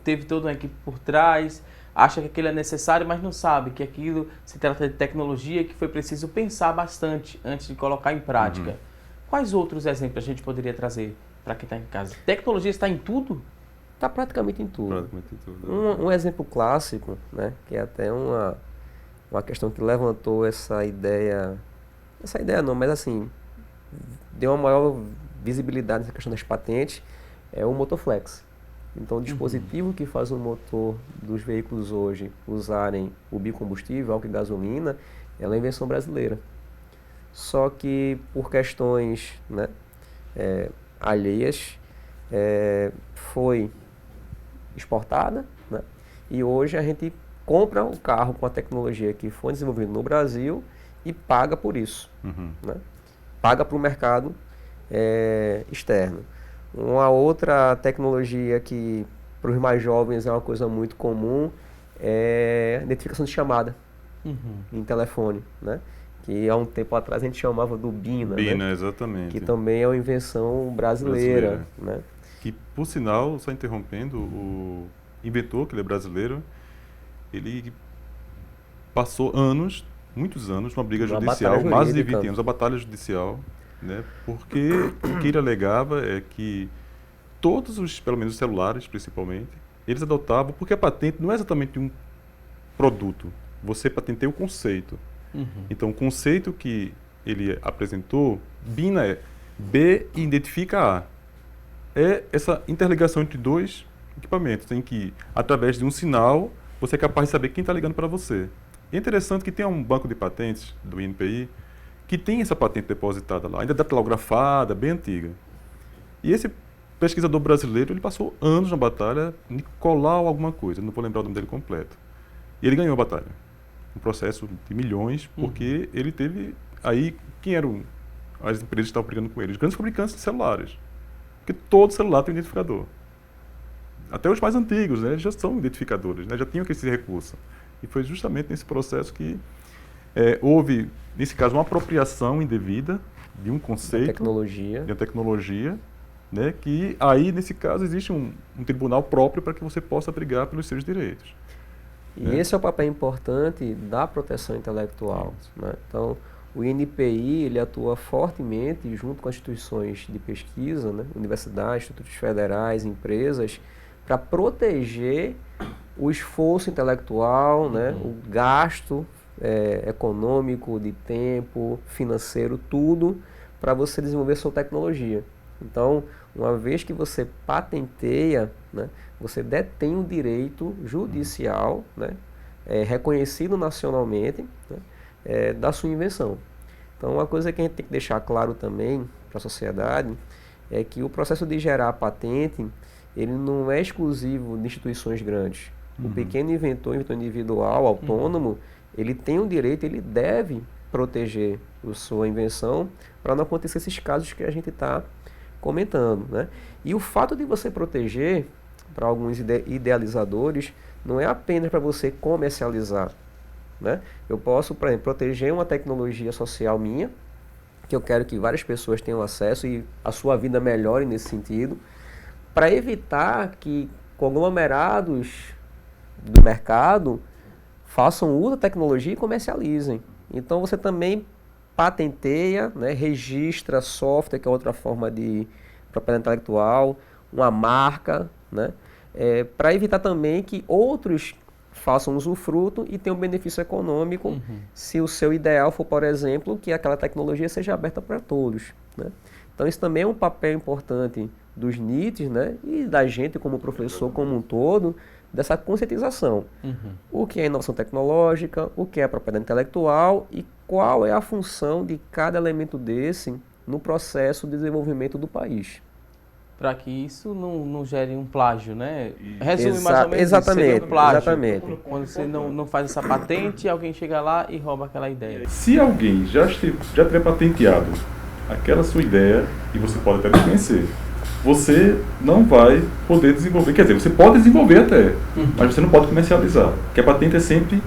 Speaker 1: teve toda uma equipe por trás, acha que aquilo é necessário, mas não sabe que aquilo se trata de tecnologia que foi preciso pensar bastante antes de colocar em prática. Quais outros exemplos a gente poderia trazer para quem está em casa? Tecnologia está em tudo?
Speaker 8: Está praticamente em tudo. Um exemplo clássico, né, que é até uma questão que levantou essa ideia não, mas assim, deu uma maior visibilidade nessa questão das patentes, é o Motoflex. Então, o dispositivo que faz o motor dos veículos hoje usarem o biocombustível, álcool e gasolina, é uma invenção brasileira. Só que por questões, né, alheias, foi exportada, né? E hoje a gente compra o carro com a tecnologia que foi desenvolvida no Brasil e paga por isso, né? Paga para o mercado externo. Uma outra tecnologia que para os mais jovens é uma coisa muito comum é a identificação de chamada em telefone, né? Que há um tempo atrás a gente chamava do BINA,
Speaker 9: BINA,
Speaker 8: né?
Speaker 9: exatamente.
Speaker 8: Que também é uma invenção brasileira. Né?
Speaker 9: Que, por sinal, só interrompendo, o inventor, que ele é brasileiro, ele passou muitos anos, numa briga judicial, mais de 20 anos, uma batalha judicial, né? Porque o que ele alegava é que todos os, pelo menos os celulares principalmente, eles adotavam, porque a patente não é exatamente um produto, você patenteia o conceito. Então, o conceito que ele apresentou, BINA é B identifica A. É essa interligação entre dois equipamentos, em que, através de um sinal, você é capaz de saber quem está ligando para você. É interessante que tem um banco de patentes do INPI que tem essa patente depositada lá, ainda datilografada, bem antiga. E esse pesquisador brasileiro, ele passou anos na batalha de colar alguma coisa, não vou lembrar o nome dele completo. E ele ganhou a batalha. Um processo de milhões, porque ele teve... Aí, quem eram as empresas que estavam brigando com ele? Os grandes fabricantes de celulares. Porque todo celular tem um identificador. Até os mais antigos, né, já são identificadores, né, já tinham esse recurso. E foi justamente nesse processo que houve, nesse caso, uma apropriação indevida de um conceito, de uma tecnologia, né, que aí, nesse caso, existe um tribunal próprio para que você possa brigar pelos seus direitos.
Speaker 8: E esse é o papel importante da proteção intelectual, né? Então, o INPI ele atua fortemente junto com as instituições de pesquisa, né, universidades, institutos federais, empresas, para proteger o esforço intelectual, né, o gasto econômico, de tempo, financeiro, tudo para você desenvolver sua tecnologia. Então, uma vez que você patenteia, né, você detém o direito judicial, né, reconhecido nacionalmente, né, da sua invenção. Então, uma coisa que a gente tem que deixar claro também para a sociedade é que o processo de gerar a patente, ele não é exclusivo de instituições grandes. O pequeno inventor individual, autônomo, ele tem o direito, ele deve proteger a sua invenção para não acontecer esses casos que a gente está comentando, né? E o fato de você proteger, para alguns idealizadores, não é apenas para você comercializar, né? Eu posso, por exemplo, proteger uma tecnologia social minha, que eu quero que várias pessoas tenham acesso e a sua vida melhore nesse sentido, para evitar que conglomerados do mercado façam uso da tecnologia e comercializem. Então você também patenteia, né, registra software, que é outra forma de propriedade intelectual, uma marca, né, para evitar também que outros façam usufruto e tenham benefício econômico, se o seu ideal for, por exemplo, que aquela tecnologia seja aberta para todos, né? Então isso também é um papel importante dos NITs, né, e da gente como professor como um todo, dessa conscientização. O que é inovação tecnológica, o que é propriedade intelectual e qual é a função de cada elemento desse no processo de desenvolvimento do país.
Speaker 1: Para que isso não gere um plágio, né? Resume mais ou menos
Speaker 8: exatamente,
Speaker 1: isso, seria um plágio.
Speaker 8: Exatamente.
Speaker 1: Quando você não faz essa patente, alguém chega lá e rouba aquela ideia.
Speaker 9: Se alguém já tiver patenteado aquela sua ideia, e você pode até desconhecer, você não vai poder desenvolver. Quer dizer, você pode desenvolver até, mas você não pode comercializar. Porque a patente é sempre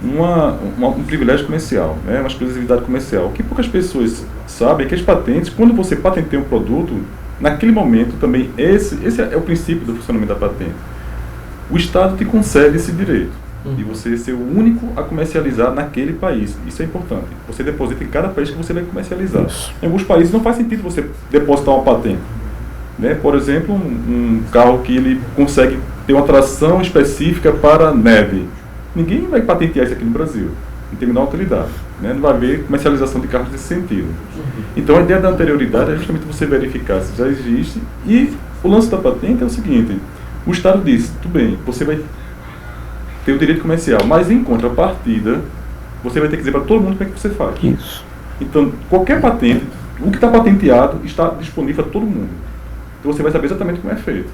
Speaker 9: um privilégio comercial, né? Uma exclusividade comercial. O que poucas pessoas sabem é que as patentes, quando você patenteia um produto, naquele momento também, esse é o princípio do funcionamento da patente. O Estado te concede esse direito de você ser o único a comercializar naquele país. Isso é importante. Você deposita em cada país que você vai comercializar. Em alguns países não faz sentido você depositar uma patente, né? Por exemplo, um carro que ele consegue ter uma tração específica para neve. Ninguém vai patentear isso aqui no Brasil, não tem a menor utilidade, né? Não vai haver comercialização de carros nesse sentido. Então a ideia da anterioridade é justamente você verificar se já existe, e o lance da patente é o seguinte: o Estado diz, tudo bem, você vai ter o direito comercial, mas em contrapartida, você vai ter que dizer para todo mundo como é que você faz.
Speaker 8: Isso.
Speaker 9: Então, qualquer patente, o que está patenteado está disponível para todo mundo. Então você vai saber exatamente como é feito.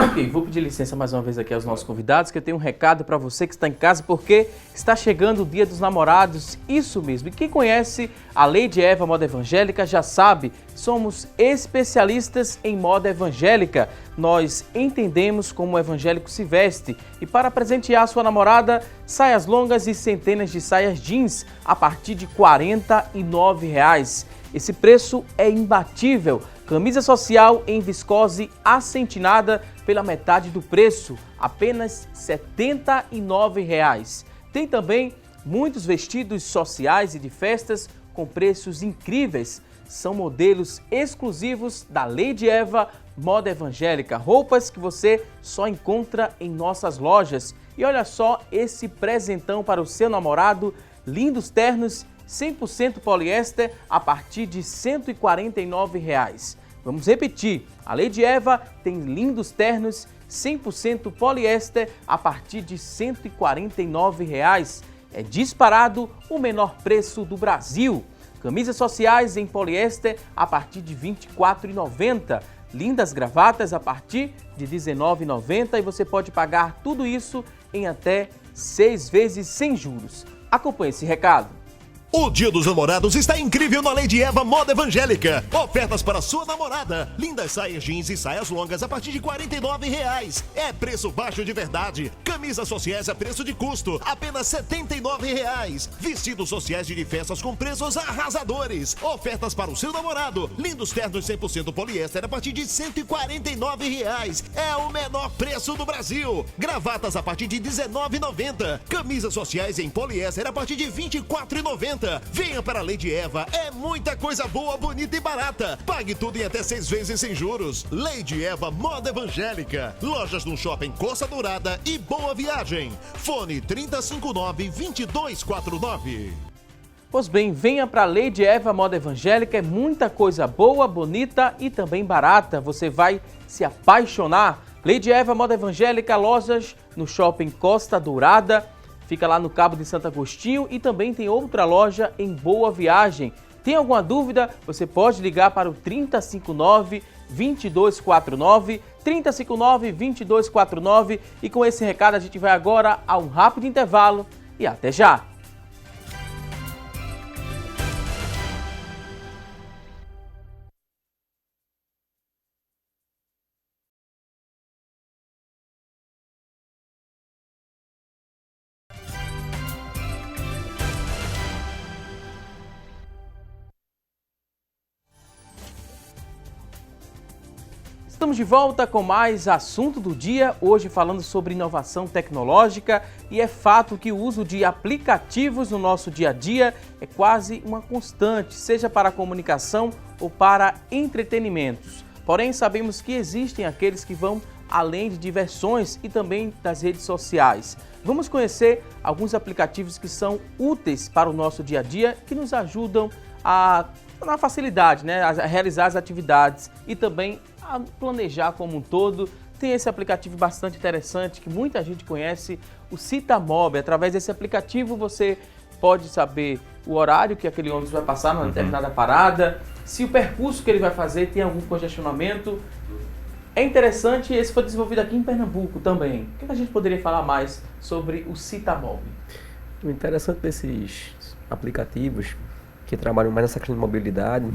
Speaker 1: Ok, vou pedir licença mais uma vez aqui aos nossos convidados, que eu tenho um recado para você que está em casa, porque está chegando o Dia dos Namorados, isso mesmo. E quem conhece a Lady Eva Moda Evangélica já sabe, somos especialistas em moda evangélica. Nós entendemos como o evangélico se veste, e para presentear sua namorada, saias longas e centenas de saias jeans a partir de R$ 49,00. Esse preço é imbatível. Camisa social em viscose acentinada pela metade do preço, apenas R$ 79,00. Tem também muitos vestidos sociais e de festas com preços incríveis. São modelos exclusivos da Lady Eva Moda Evangélica, roupas que você só encontra em nossas lojas. E olha só esse presentão para o seu namorado, lindos ternos 100% poliéster a partir de R$ 149,00. Vamos repetir, a Lady Eva tem lindos ternos 100% poliéster a partir de R$ 149,00. É disparado o menor preço do Brasil. Camisas sociais em poliéster a partir de R$ 24,90. Lindas gravatas a partir de R$ 19,90, e você pode pagar tudo isso em até 6 vezes sem juros. Acompanhe esse recado.
Speaker 11: O Dia dos Namorados está incrível na Lady Eva Moda Evangélica. Ofertas para sua namorada. Lindas saias jeans e saias longas a partir de R$ 49,00. É preço baixo de verdade. Camisas sociais a preço de custo, apenas R$ 79,00. Vestidos sociais de festas com preços arrasadores. Ofertas para o seu namorado. Lindos ternos 100% poliéster a partir de R$ 149,00. É o menor preço do Brasil. Gravatas a partir de R$ 19,90. Camisas sociais em poliéster a partir de R$ 24,90. Venha para a Lady Eva, é muita coisa boa, bonita e barata. Pague tudo em até 6 vezes sem juros. Lady Eva Moda Evangélica. Lojas no Shopping Costa Dourada e Boa Viagem. Fone 3059-2249.
Speaker 1: Pois bem, venha para a Lady Eva Moda Evangélica, é muita coisa boa, bonita e também barata. Você vai se apaixonar. Lady Eva Moda Evangélica, lojas no Shopping Costa Dourada. Fica lá no Cabo de Santo Agostinho e também tem outra loja em Boa Viagem. Tem alguma dúvida? Você pode ligar para o 3059-2249, 3059-2249 e com esse recado a gente vai agora a um rápido intervalo e até já! Estamos de volta com mais assunto do dia, hoje falando sobre inovação tecnológica e é fato que o uso de aplicativos no nosso dia a dia é quase uma constante, seja para comunicação ou para entretenimentos. Porém, sabemos que existem aqueles que vão além de diversões e também das redes sociais. Vamos conhecer alguns aplicativos que são úteis para o nosso dia a dia, que nos ajudam na facilidade, né, a realizar as atividades e também a planejar como um todo. Tem esse aplicativo bastante interessante que muita gente conhece, o Citamob. Através desse aplicativo você pode saber o horário que aquele ônibus vai passar numa determinada parada, se o percurso que ele vai fazer tem algum congestionamento. É interessante, esse foi desenvolvido aqui em Pernambuco também. O que a gente poderia falar mais sobre o Citamob?
Speaker 8: O interessante desses aplicativos que trabalham mais nessa questão de mobilidade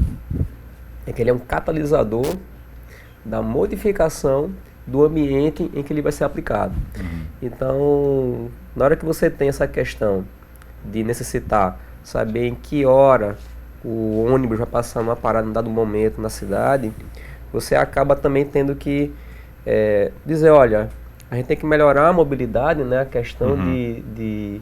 Speaker 8: é que ele é um catalisador da modificação do ambiente em que ele vai ser aplicado. Então, na hora que você tem essa questão de necessitar saber em que hora o ônibus vai passar numa parada em um dado momento na cidade, você acaba também tendo que dizer, olha, a gente tem que melhorar a mobilidade, né, a questão de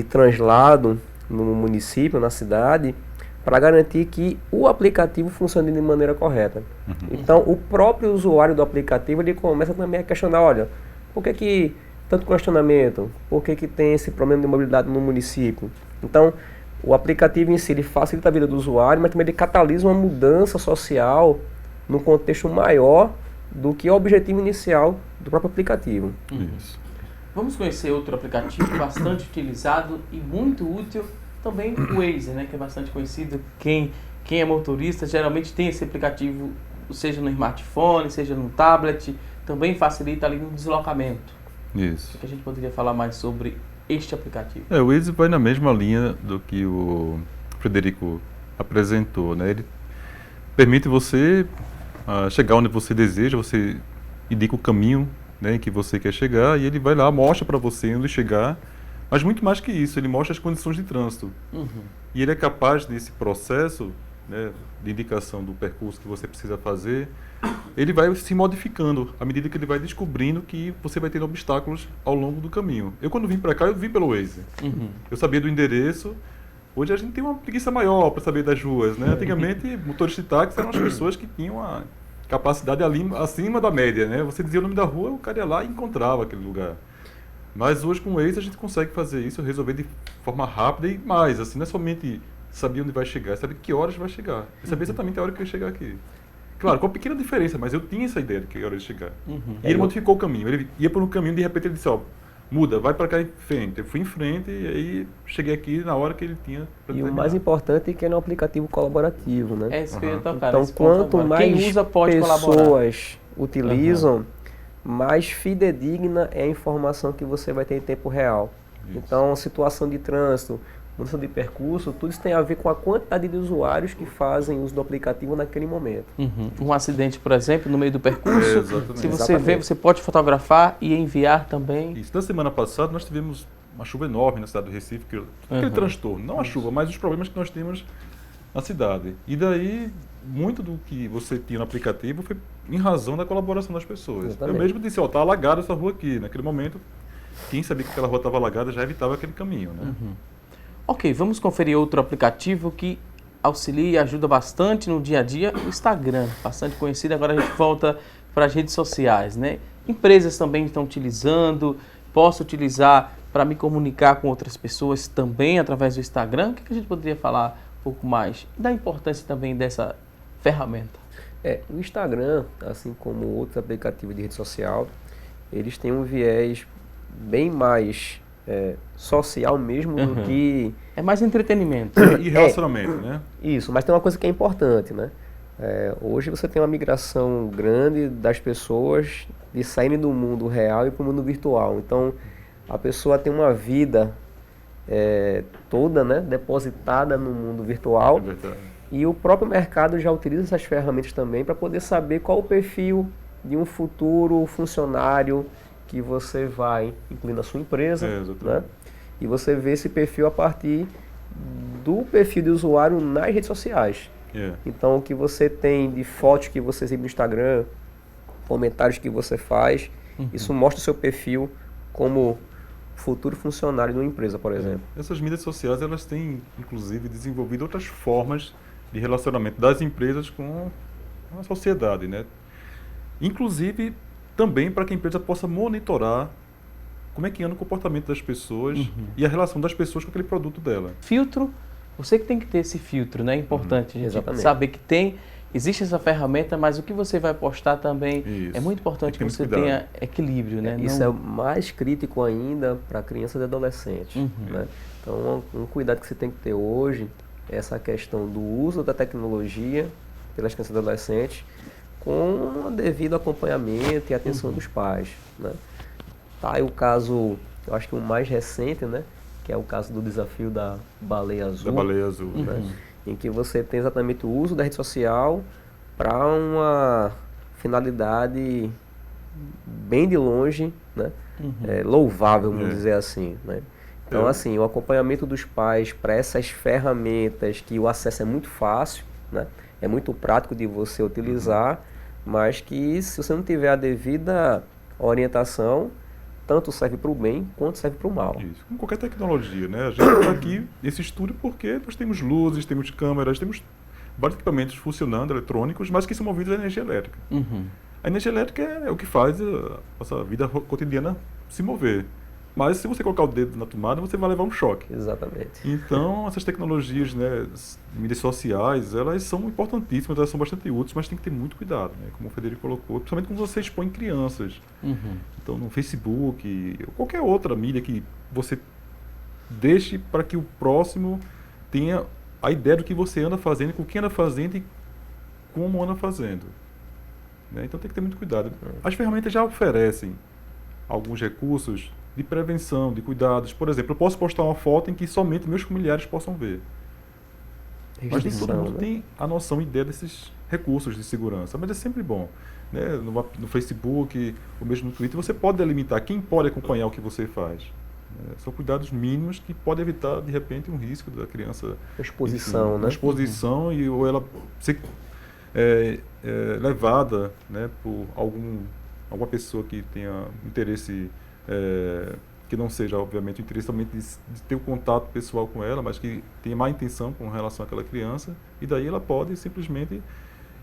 Speaker 8: translado no município, na cidade, para garantir que o aplicativo funcione de maneira correta. Então, o próprio usuário do aplicativo, ele começa também a questionar, olha, por que tanto questionamento? Por que tem esse problema de mobilidade no município? Então, o aplicativo em si, ele facilita a vida do usuário, mas também ele catalisa uma mudança social no contexto maior do que o objetivo inicial do próprio aplicativo.
Speaker 1: Isso. Vamos conhecer outro aplicativo bastante utilizado e muito útil, também o Waze, né, que é bastante conhecido. Quem é motorista geralmente tem esse aplicativo, seja no smartphone, seja no tablet, também facilita ali no deslocamento.
Speaker 9: Isso.
Speaker 1: O que a gente poderia falar mais sobre este aplicativo?
Speaker 9: O Waze vai na mesma linha do que o Frederico apresentou, né? Ele permite você chegar onde você deseja, você indica o caminho, né, em que você quer chegar e ele vai lá, mostra para você onde chegar. Mas muito mais que isso, ele mostra as condições de trânsito. E ele é capaz, nesse processo, né, de indicação do percurso que você precisa fazer, ele vai se modificando à medida que ele vai descobrindo que você vai ter obstáculos ao longo do caminho. Eu, quando vim para cá, eu vim pelo Waze. Eu sabia do endereço. Hoje a gente tem uma preguiça maior para saber das ruas, né? Antigamente, motoristas de táxi eram as pessoas que tinham a capacidade acima da média, né? Você dizia o nome da rua, o cara ia lá e encontrava aquele lugar. Mas hoje com o Waze a gente consegue fazer isso, resolver de forma rápida e mais, assim, não é somente saber onde vai chegar, é saber que horas vai chegar. É saber exatamente a hora que eu ia chegar aqui. Claro, com uma pequena diferença, mas eu tinha essa ideia de que hora de chegar. E ele modificou o caminho, ele ia por um caminho, de repente ele disse, ó, muda, vai para cá em frente. Eu fui em frente e aí cheguei aqui na hora que ele tinha.
Speaker 8: E o mais importante é que ele é um aplicativo colaborativo, né?
Speaker 1: É isso que eu ia tocar.
Speaker 8: Então, quanto mais
Speaker 1: Quem usa pode
Speaker 8: pessoas utilizam, mais fidedigna é a informação que você vai ter em tempo real. Isso. Então, situação de trânsito, mudança de percurso, tudo isso tem a ver com a quantidade de usuários que fazem uso do aplicativo naquele momento.
Speaker 1: Um acidente, por exemplo, no meio do percurso, se você
Speaker 8: Exatamente.
Speaker 1: vê, você pode fotografar e enviar também.
Speaker 9: Isso. Na semana passada nós tivemos uma chuva enorme na cidade do Recife, aquele transtorno, não a chuva, mas os problemas que nós temos na cidade. E daí, muito do que você tinha no aplicativo foi em razão da colaboração das pessoas.
Speaker 8: Exatamente.
Speaker 9: Eu mesmo disse, tá alagada essa rua aqui. Naquele momento, quem sabia que aquela rua estava alagada já evitava aquele caminho, né?
Speaker 1: Ok, vamos conferir outro aplicativo que auxilia e ajuda bastante no dia a dia, o Instagram, bastante conhecido. Agora a gente volta para as redes sociais, né? Empresas também estão utilizando, posso utilizar para me comunicar com outras pessoas também através do Instagram. O que a gente poderia falar um pouco mais da importância também dessa ferramenta?
Speaker 8: O Instagram, assim como outros aplicativos de rede social, eles têm um viés bem mais social mesmo do que...
Speaker 1: É mais entretenimento.
Speaker 9: E relacionamento, né?
Speaker 8: Isso, mas tem uma coisa que é importante, né? Hoje você tem uma migração grande das pessoas de saírem do mundo real e para o mundo virtual. Então, a pessoa tem uma vida toda, né, depositada no mundo virtual.
Speaker 9: É verdade.
Speaker 8: E o próprio mercado já utiliza essas ferramentas também para poder saber qual o perfil de um futuro funcionário que você vai incluir na sua empresa, né? E você vê esse perfil a partir do perfil de usuário nas redes sociais. Então, o que você tem de fotos que você exibe no Instagram, comentários que você faz, isso mostra o seu perfil como futuro funcionário de uma empresa, por exemplo.
Speaker 9: Essas mídias sociais, elas têm, inclusive, desenvolvido outras formas de relacionamento das empresas com a sociedade, né? Inclusive, também para que a empresa possa monitorar como é que anda o comportamento das pessoas e a relação das pessoas com aquele produto dela.
Speaker 1: Filtro, você que tem que ter esse filtro, né? É importante a gente
Speaker 8: Exatamente.
Speaker 1: saber que existe essa ferramenta, mas o que você vai postar também é muito importante que você tenha equilíbrio, né?
Speaker 8: Isso é mais crítico ainda para crianças e adolescentes, né? Então, um cuidado que você tem que ter hoje é essa questão do uso da tecnologia pelas crianças e adolescentes com o devido acompanhamento e atenção dos pais, né? Tá aí o caso, eu acho que o mais recente, né? Que é o caso do desafio da baleia azul.
Speaker 9: Da baleia azul.
Speaker 8: Né? Em que você tem exatamente o uso da rede social para uma finalidade bem de longe, né? Louvável, vamos dizer assim, né? Então, assim, o acompanhamento dos pais para essas ferramentas que o acesso é muito fácil, né? É muito prático de você utilizar, mas que se você não tiver a devida orientação, tanto serve para o bem quanto serve para o mal.
Speaker 9: Isso, com qualquer tecnologia, né? A gente está aqui nesse estúdio porque nós temos luzes, temos câmeras, temos vários equipamentos funcionando, eletrônicos, mas que são movidos a energia elétrica. A energia elétrica é o que faz a nossa vida cotidiana se mover. Mas se você colocar o dedo na tomada, você vai levar um choque.
Speaker 8: Exatamente.
Speaker 9: Então, essas tecnologias, né, mídias sociais, elas são importantíssimas, elas são bastante úteis, mas tem que ter muito cuidado, né? Como o Federico colocou, principalmente quando você expõe crianças. Então, no Facebook, ou qualquer outra mídia que você deixe para que o próximo tenha a ideia do que você anda fazendo, com quem anda fazendo e como anda fazendo. Né? Então, tem que ter muito cuidado. As ferramentas já oferecem alguns recursos de prevenção, de cuidados. Por exemplo, eu posso postar uma foto em que somente meus familiares possam ver. Mas nem todo mundo tem a noção e ideia desses recursos de segurança. Mas é sempre bom. Né? No Facebook, ou mesmo no Twitter, você pode delimitar quem pode acompanhar o que você faz. São cuidados mínimos que podem evitar, de repente, um risco da criança...
Speaker 8: Exposição,
Speaker 9: enfim,
Speaker 8: né?
Speaker 9: Exposição ou ela ser levada, né, por alguma pessoa que tenha interesse... que não seja, obviamente, o interesse somente de ter o contato pessoal com ela, mas que tenha má intenção com relação àquela criança, e daí ela pode simplesmente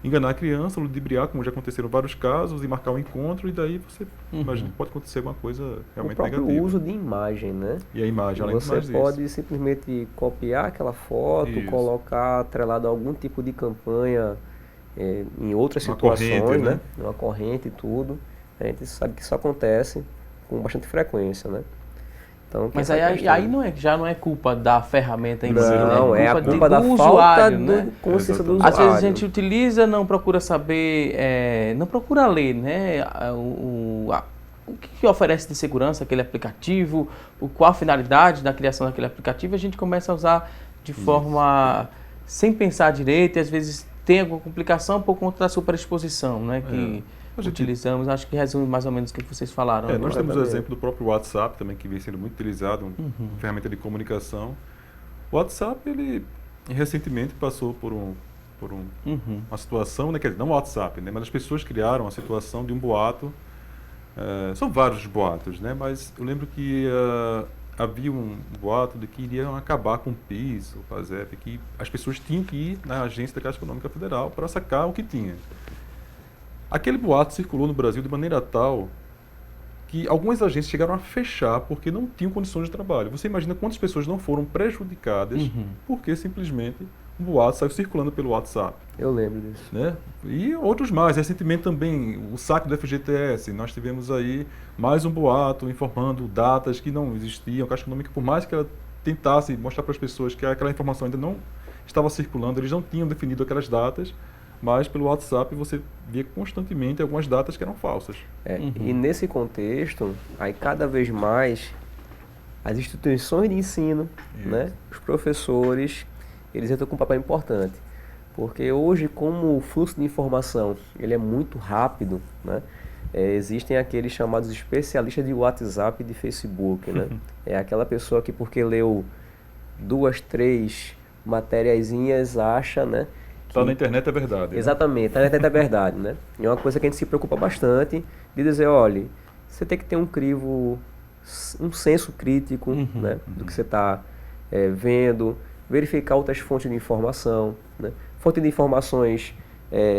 Speaker 9: enganar a criança, ludibriar, como já aconteceram vários casos, e marcar um encontro, e daí você imagina que pode acontecer alguma coisa realmente negativa.
Speaker 8: O próprio uso de imagem, né?
Speaker 9: E a imagem, além de mais
Speaker 8: você pode simplesmente copiar aquela foto, colocar atrelado a algum tipo de campanha em outras situações, corrente, né? Uma corrente e tudo. A gente sabe que isso acontece com bastante frequência, né? Então,
Speaker 1: mas aí já não é culpa da ferramenta em si, né?
Speaker 8: Não, é a culpa da falta
Speaker 1: usuário,
Speaker 8: do consciência do usuário.
Speaker 1: Às vezes a gente utiliza, não procura saber, não procura ler, né? O que oferece de segurança aquele aplicativo, qual a finalidade da criação daquele aplicativo, a gente começa a usar de forma sem pensar direito, e às vezes tem alguma complicação por conta da superexposição, né? Que utilizamos, acho que resume mais ou menos o que vocês falaram.
Speaker 9: Nós temos o exemplo do próprio WhatsApp também, que vem sendo muito utilizado, uma ferramenta de comunicação. O WhatsApp, ele recentemente passou por uma situação, né, não o WhatsApp, né, mas as pessoas criaram a situação de um boato. São vários boatos, né, mas eu lembro que havia um boato de que iriam acabar com o PIS, o PASEP, que as pessoas tinham que ir na agência da Caixa Econômica Federal para sacar o que tinha. Aquele boato circulou no Brasil de maneira tal que algumas agências chegaram a fechar porque não tinham condições de trabalho. Você imagina quantas pessoas não foram prejudicadas porque simplesmente um boato saiu circulando pelo WhatsApp.
Speaker 8: Eu lembro disso.
Speaker 9: Né? E outros mais. Recentemente também, o saque do FGTS. Nós tivemos aí mais um boato informando datas que não existiam. A Caixa Econômica, por mais que ela tentasse mostrar para as pessoas que aquela informação ainda não estava circulando, eles não tinham definido aquelas datas, mas pelo WhatsApp você via constantemente algumas datas que eram falsas.
Speaker 8: E nesse contexto, aí cada vez mais as instituições de ensino, né, os professores, eles entram com um papel importante. Porque hoje, como o fluxo de informação ele é muito rápido, né, existem aqueles chamados especialistas de WhatsApp e de Facebook. Né? É aquela pessoa que, porque leu 2, 3 matériazinhas, acha, né,
Speaker 9: Tá na internet é verdade.
Speaker 8: Exatamente, tá na internet é verdade, né? É uma coisa que a gente se preocupa bastante de dizer, olha, você tem que ter um senso crítico, né, do que você está vendo, verificar outras fontes de informação, né? Fontes de informações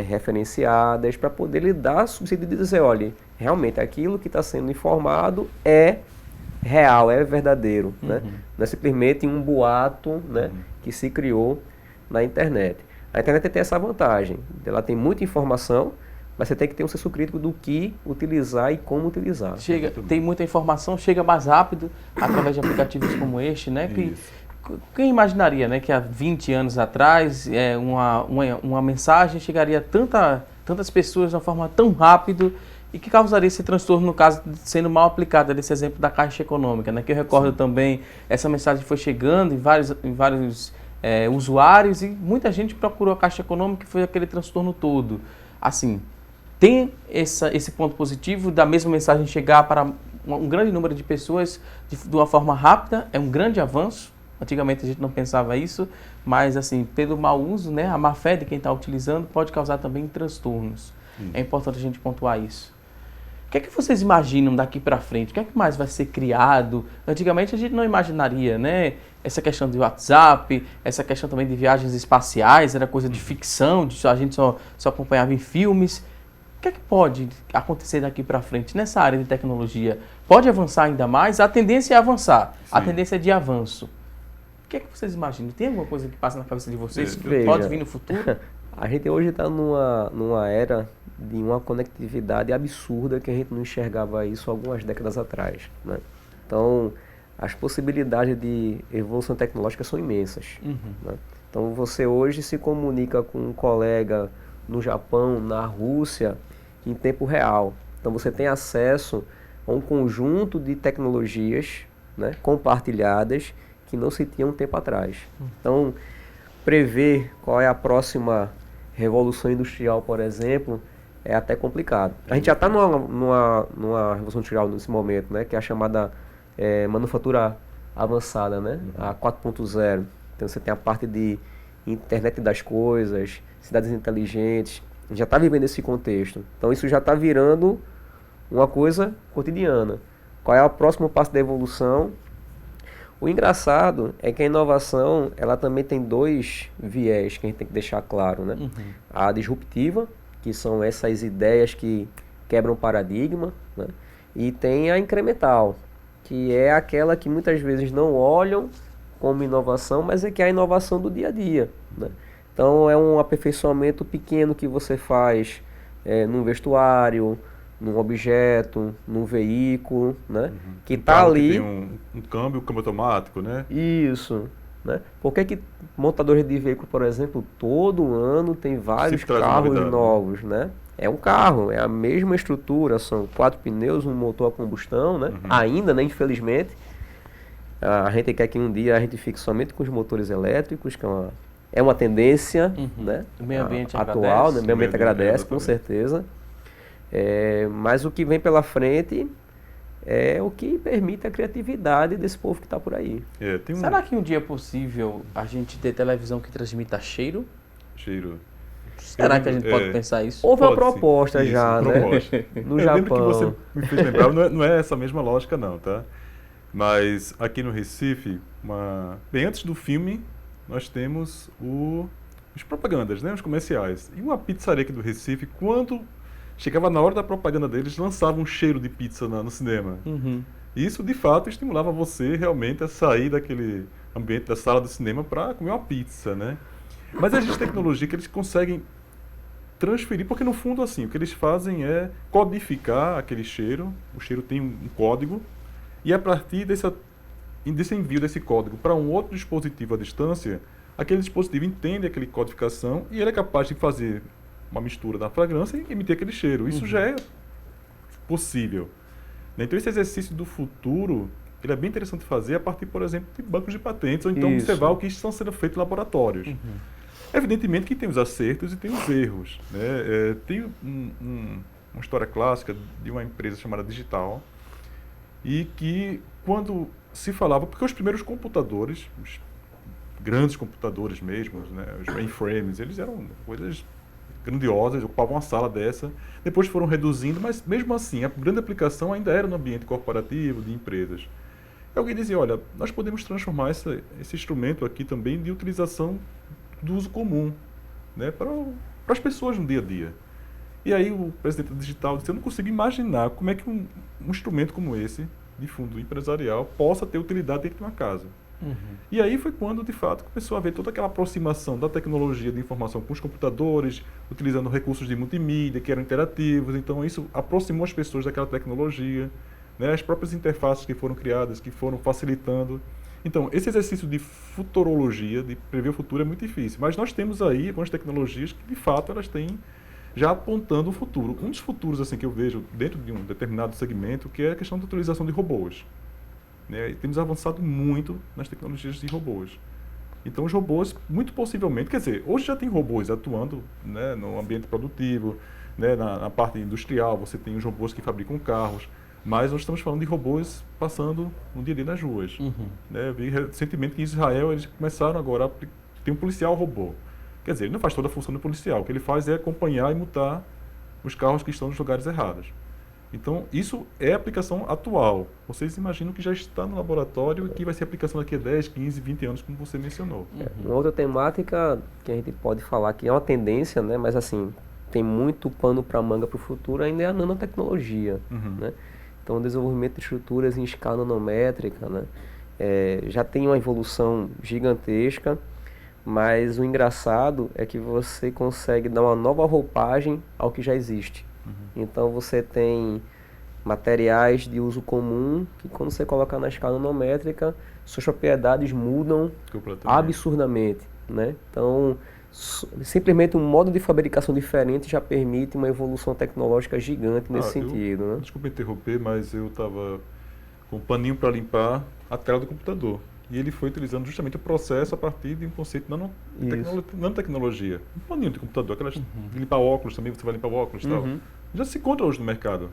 Speaker 8: referenciadas para poder lhe dar subsídio de dizer, olha, realmente aquilo que está sendo informado é real, é verdadeiro, né? Não é simplesmente um boato, né, que se criou na internet. A internet tem essa vantagem, ela tem muita informação, mas você tem que ter um senso crítico do que utilizar e como utilizar.
Speaker 1: Tem muita informação, chega mais rápido através de aplicativos como este, né? Quem imaginaria, né, que há 20 anos atrás uma mensagem chegaria a tantas pessoas de uma forma tão rápida e que causaria esse transtorno, no caso, sendo mal aplicada, nesse exemplo da Caixa Econômica, né? Que eu recordo também, essa mensagem foi chegando em vários usuários e muita gente procurou a Caixa Econômica e foi aquele transtorno todo. Assim, tem esse ponto positivo da mesma mensagem chegar para um grande número de pessoas de uma forma rápida, é um grande avanço. Antigamente a gente não pensava isso, mas assim, pelo mau uso, né, a má fé de quem está utilizando pode causar também transtornos. É importante a gente pontuar isso. O que é que vocês imaginam daqui para frente? O que é que mais vai ser criado? Antigamente a gente não imaginaria, né? Essa questão do WhatsApp, essa questão também de viagens espaciais, era coisa de ficção, a gente só acompanhava em filmes. O que é que pode acontecer daqui para frente nessa área de tecnologia? Pode avançar ainda mais? A tendência é avançar, a tendência é de avanço. O que é que vocês imaginam? Tem alguma coisa que passa na cabeça de vocês que pode vir no futuro?
Speaker 8: A gente hoje está numa era de uma conectividade absurda que a gente não enxergava isso algumas décadas atrás, né? Então, as possibilidades de evolução tecnológica são imensas. Né? Então, você hoje se comunica com um colega no Japão, na Rússia, em tempo real. Então, você tem acesso a um conjunto de tecnologias, né, compartilhadas que não se tinha um tempo atrás. Então, prever qual é a próxima revolução industrial, por exemplo, é até complicado. A gente já está numa revolução industrial nesse momento, né, que é a chamada manufatura avançada, né, a 4.0. Então você tem a parte de internet das coisas, cidades inteligentes. A gente já está vivendo esse contexto. Então isso já está virando uma coisa cotidiana. Qual é o próximo passo da evolução? O engraçado é que a inovação, ela também tem dois viés que a gente tem que deixar claro, né? A disruptiva, que são essas ideias que quebram paradigma, né? E tem a incremental, que é aquela que muitas vezes não olham como inovação, mas é que é a inovação do dia a dia, né? Então é um aperfeiçoamento pequeno que você faz num vestuário, num objeto, num veículo, né? Que
Speaker 9: Um
Speaker 8: está
Speaker 9: carro
Speaker 8: ali.
Speaker 9: que tem um câmbio automático, né?
Speaker 8: Isso. Né? Por que montadores de veículo, por exemplo, todo ano tem vários
Speaker 9: traz
Speaker 8: carros
Speaker 9: novidade,
Speaker 8: novos, né? É um carro, é a mesma estrutura, são 4 pneus, um motor a combustão, né? Ainda, né? Infelizmente. A gente quer que um dia a gente fique somente com os motores elétricos, que é uma tendência, né?
Speaker 1: O meio ambiente
Speaker 8: atual, né? O meio ambiente agradece, com
Speaker 9: exatamente.
Speaker 8: certeza. Mas o que vem pela frente é o que permite a criatividade desse povo que está por aí.
Speaker 1: Será que um dia é possível a gente ter televisão que transmita cheiro?
Speaker 9: Cheiro.
Speaker 1: Será que a gente pode pensar isso?
Speaker 8: Houve uma
Speaker 9: Pode, sim.
Speaker 8: proposta
Speaker 9: Isso,
Speaker 8: já,
Speaker 9: proposta.
Speaker 8: né? No
Speaker 9: Eu lembro que
Speaker 8: Japão.
Speaker 9: você me fez lembrar, não é essa mesma lógica não, tá? Mas aqui no Recife, bem antes do filme, nós temos as propagandas, né? Os comerciais. E uma pizzaria aqui do Recife, quando chegava na hora da propaganda deles, lançava um cheiro de pizza no cinema. E isso, de fato, estimulava você realmente a sair daquele ambiente da sala do cinema para comer uma pizza, né? Mas existe tecnologia que eles conseguem transferir, porque no fundo, assim, o que eles fazem é codificar aquele cheiro, o cheiro tem um código, e a partir desse envio desse código para um outro dispositivo à distância, aquele dispositivo entende aquela codificação e ele é capaz de fazer uma mistura da fragrância e emitir aquele cheiro. Isso já é possível. Então esse exercício do futuro, ele é bem interessante fazer a partir, por exemplo, de bancos de patentes, ou então observar o que estão sendo feito em laboratórios. Evidentemente que tem os acertos e tem os erros, né? Tem uma história clássica de uma empresa chamada Digital, e que quando se falava, porque os primeiros computadores, os grandes computadores mesmo, né, os mainframes, eles eram coisas grandiosas, ocupavam uma sala dessa, depois foram reduzindo, mas mesmo assim a grande aplicação ainda era no ambiente corporativo, de empresas. E alguém dizia, olha, nós podemos transformar esse instrumento aqui também de utilização do uso comum, né, para as pessoas no dia a dia. E aí o presidente da Digital disse, eu não consigo imaginar como é que um instrumento como esse, de fundo empresarial, possa ter utilidade dentro de uma casa. E aí foi quando, de fato, começou a haver toda aquela aproximação da tecnologia de informação com os computadores, utilizando recursos de multimídia, que eram interativos. Então isso aproximou as pessoas daquela tecnologia, né? As próprias interfaces que foram criadas, que foram facilitando. Então, esse exercício de futurologia, de prever o futuro, é muito difícil. Mas nós temos aí algumas tecnologias que, de fato, elas têm já apontando o futuro. Um dos futuros assim, que eu vejo dentro de um determinado segmento, que é a questão da utilização de robôs. Né? E temos avançado muito nas tecnologias de robôs. Então, os robôs, muito possivelmente, quer dizer, hoje já tem robôs atuando, né, no ambiente produtivo, né, na parte industrial, você tem os robôs que fabricam carros, mas nós estamos falando de robôs passando no dia a dia nas ruas. Né? Eu vi recentemente que em Israel eles começaram agora a ter um policial robô. Quer dizer, ele não faz toda a função do policial, o que ele faz é acompanhar e multar os carros que estão nos lugares errados. Então, isso é a aplicação atual. Vocês imaginam que já está no laboratório e que vai ser aplicação daqui a 10, 15, 20 anos, como você mencionou.
Speaker 8: Uma outra temática que a gente pode falar que é uma tendência, né, mas assim, tem muito pano para manga para o futuro, ainda é a nanotecnologia. Né? Então, o desenvolvimento de estruturas em escala nanométrica, né, já tem uma evolução gigantesca, mas o engraçado é que você consegue dar uma nova roupagem ao que já existe. Então você tem materiais de uso comum que quando você coloca na escala nanométrica, suas propriedades mudam absurdamente. Né? Então, simplesmente um modo de fabricação diferente já permite uma evolução tecnológica gigante nesse sentido. Né?
Speaker 9: Desculpa interromper, mas eu estava com um paninho para limpar a tela do computador. E ele foi utilizando justamente o processo a partir de um conceito de nanotecnologia. Um paninho de computador, aquelas de limpar óculos também, você vai limpar óculos e tal. Já se encontra hoje no mercado.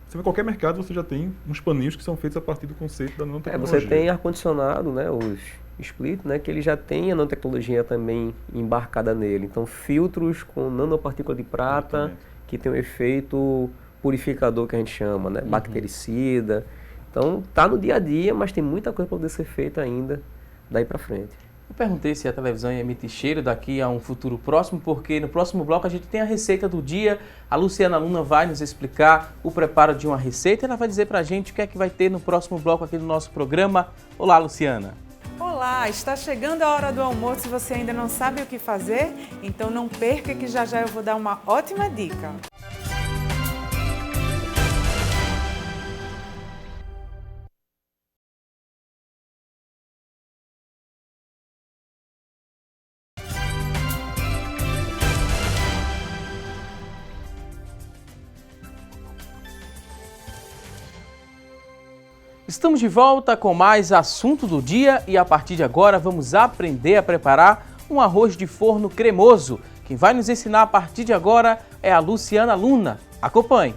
Speaker 9: Você vai em qualquer mercado, você já tem uns paninhos que são feitos a partir do conceito da nanotecnologia.
Speaker 8: Você tem ar-condicionado, né, os split, né, que ele já tem a nanotecnologia também embarcada nele. Então, filtros com nanopartícula de prata, que tem um efeito purificador que a gente chama, né, bactericida. Então, está no dia a dia, mas tem muita coisa para poder ser feita ainda daí para frente.
Speaker 1: Eu perguntei se a televisão ia emitir cheiro daqui a um futuro próximo, porque no próximo bloco a gente tem a receita do dia. A Luciana Luna vai nos explicar o preparo de uma receita e ela vai dizer para a gente o que é que vai ter no próximo bloco aqui do nosso programa. Olá, Luciana!
Speaker 12: Olá, está chegando a hora do almoço e você ainda não sabe o que fazer? Então não perca que já já eu vou dar uma ótima dica.
Speaker 1: Estamos de volta com mais assunto do dia e a partir de agora vamos aprender a preparar um arroz de forno cremoso. Quem vai nos ensinar a partir de agora é a Luciana Luna. Acompanhe!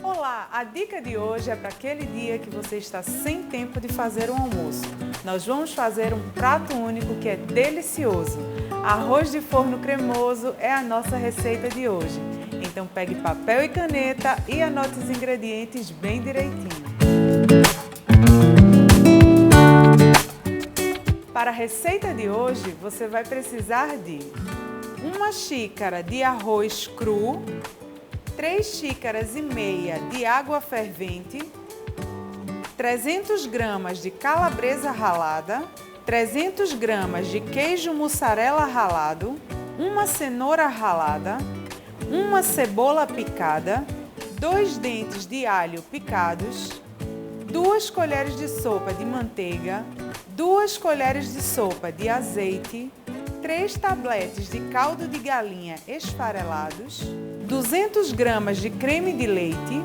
Speaker 12: Olá, a dica de hoje é para aquele dia que você está sem tempo de fazer um almoço. Nós vamos fazer um prato único que é delicioso. Arroz de forno cremoso é a nossa receita de hoje. Então pegue papel e caneta e anote os ingredientes bem direitinho. Para a receita de hoje, você vai precisar de 1 xícara de arroz cru, 3 xícaras e meia de água fervente, 300 gramas de calabresa ralada, 300 gramas de queijo mussarela ralado, 1 cenoura ralada, 1 cebola picada, 2 dentes de alho picados, 2 colheres de sopa de manteiga, 2 colheres de sopa de azeite, 3 tabletes de caldo de galinha esfarelados, 200 gramas de creme de leite,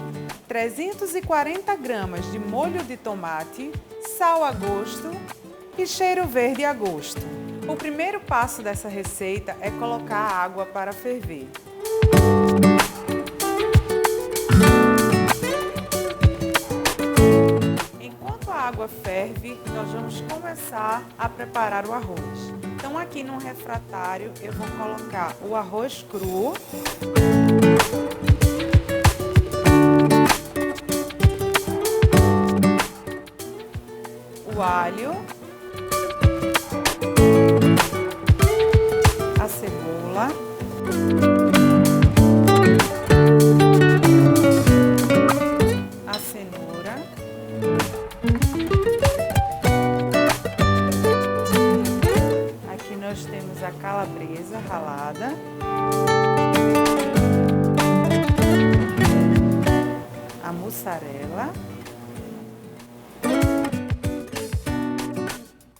Speaker 12: 340 gramas de molho de tomate, sal a gosto e cheiro verde a gosto. O primeiro passo dessa receita é colocar a água para ferver. Enquanto a água ferve, nós vamos começar a preparar o arroz. Então aqui no refratário eu vou colocar o arroz cru, o alho, a cebola, a cenoura, aqui nós temos a calabresa ralada, a mussarela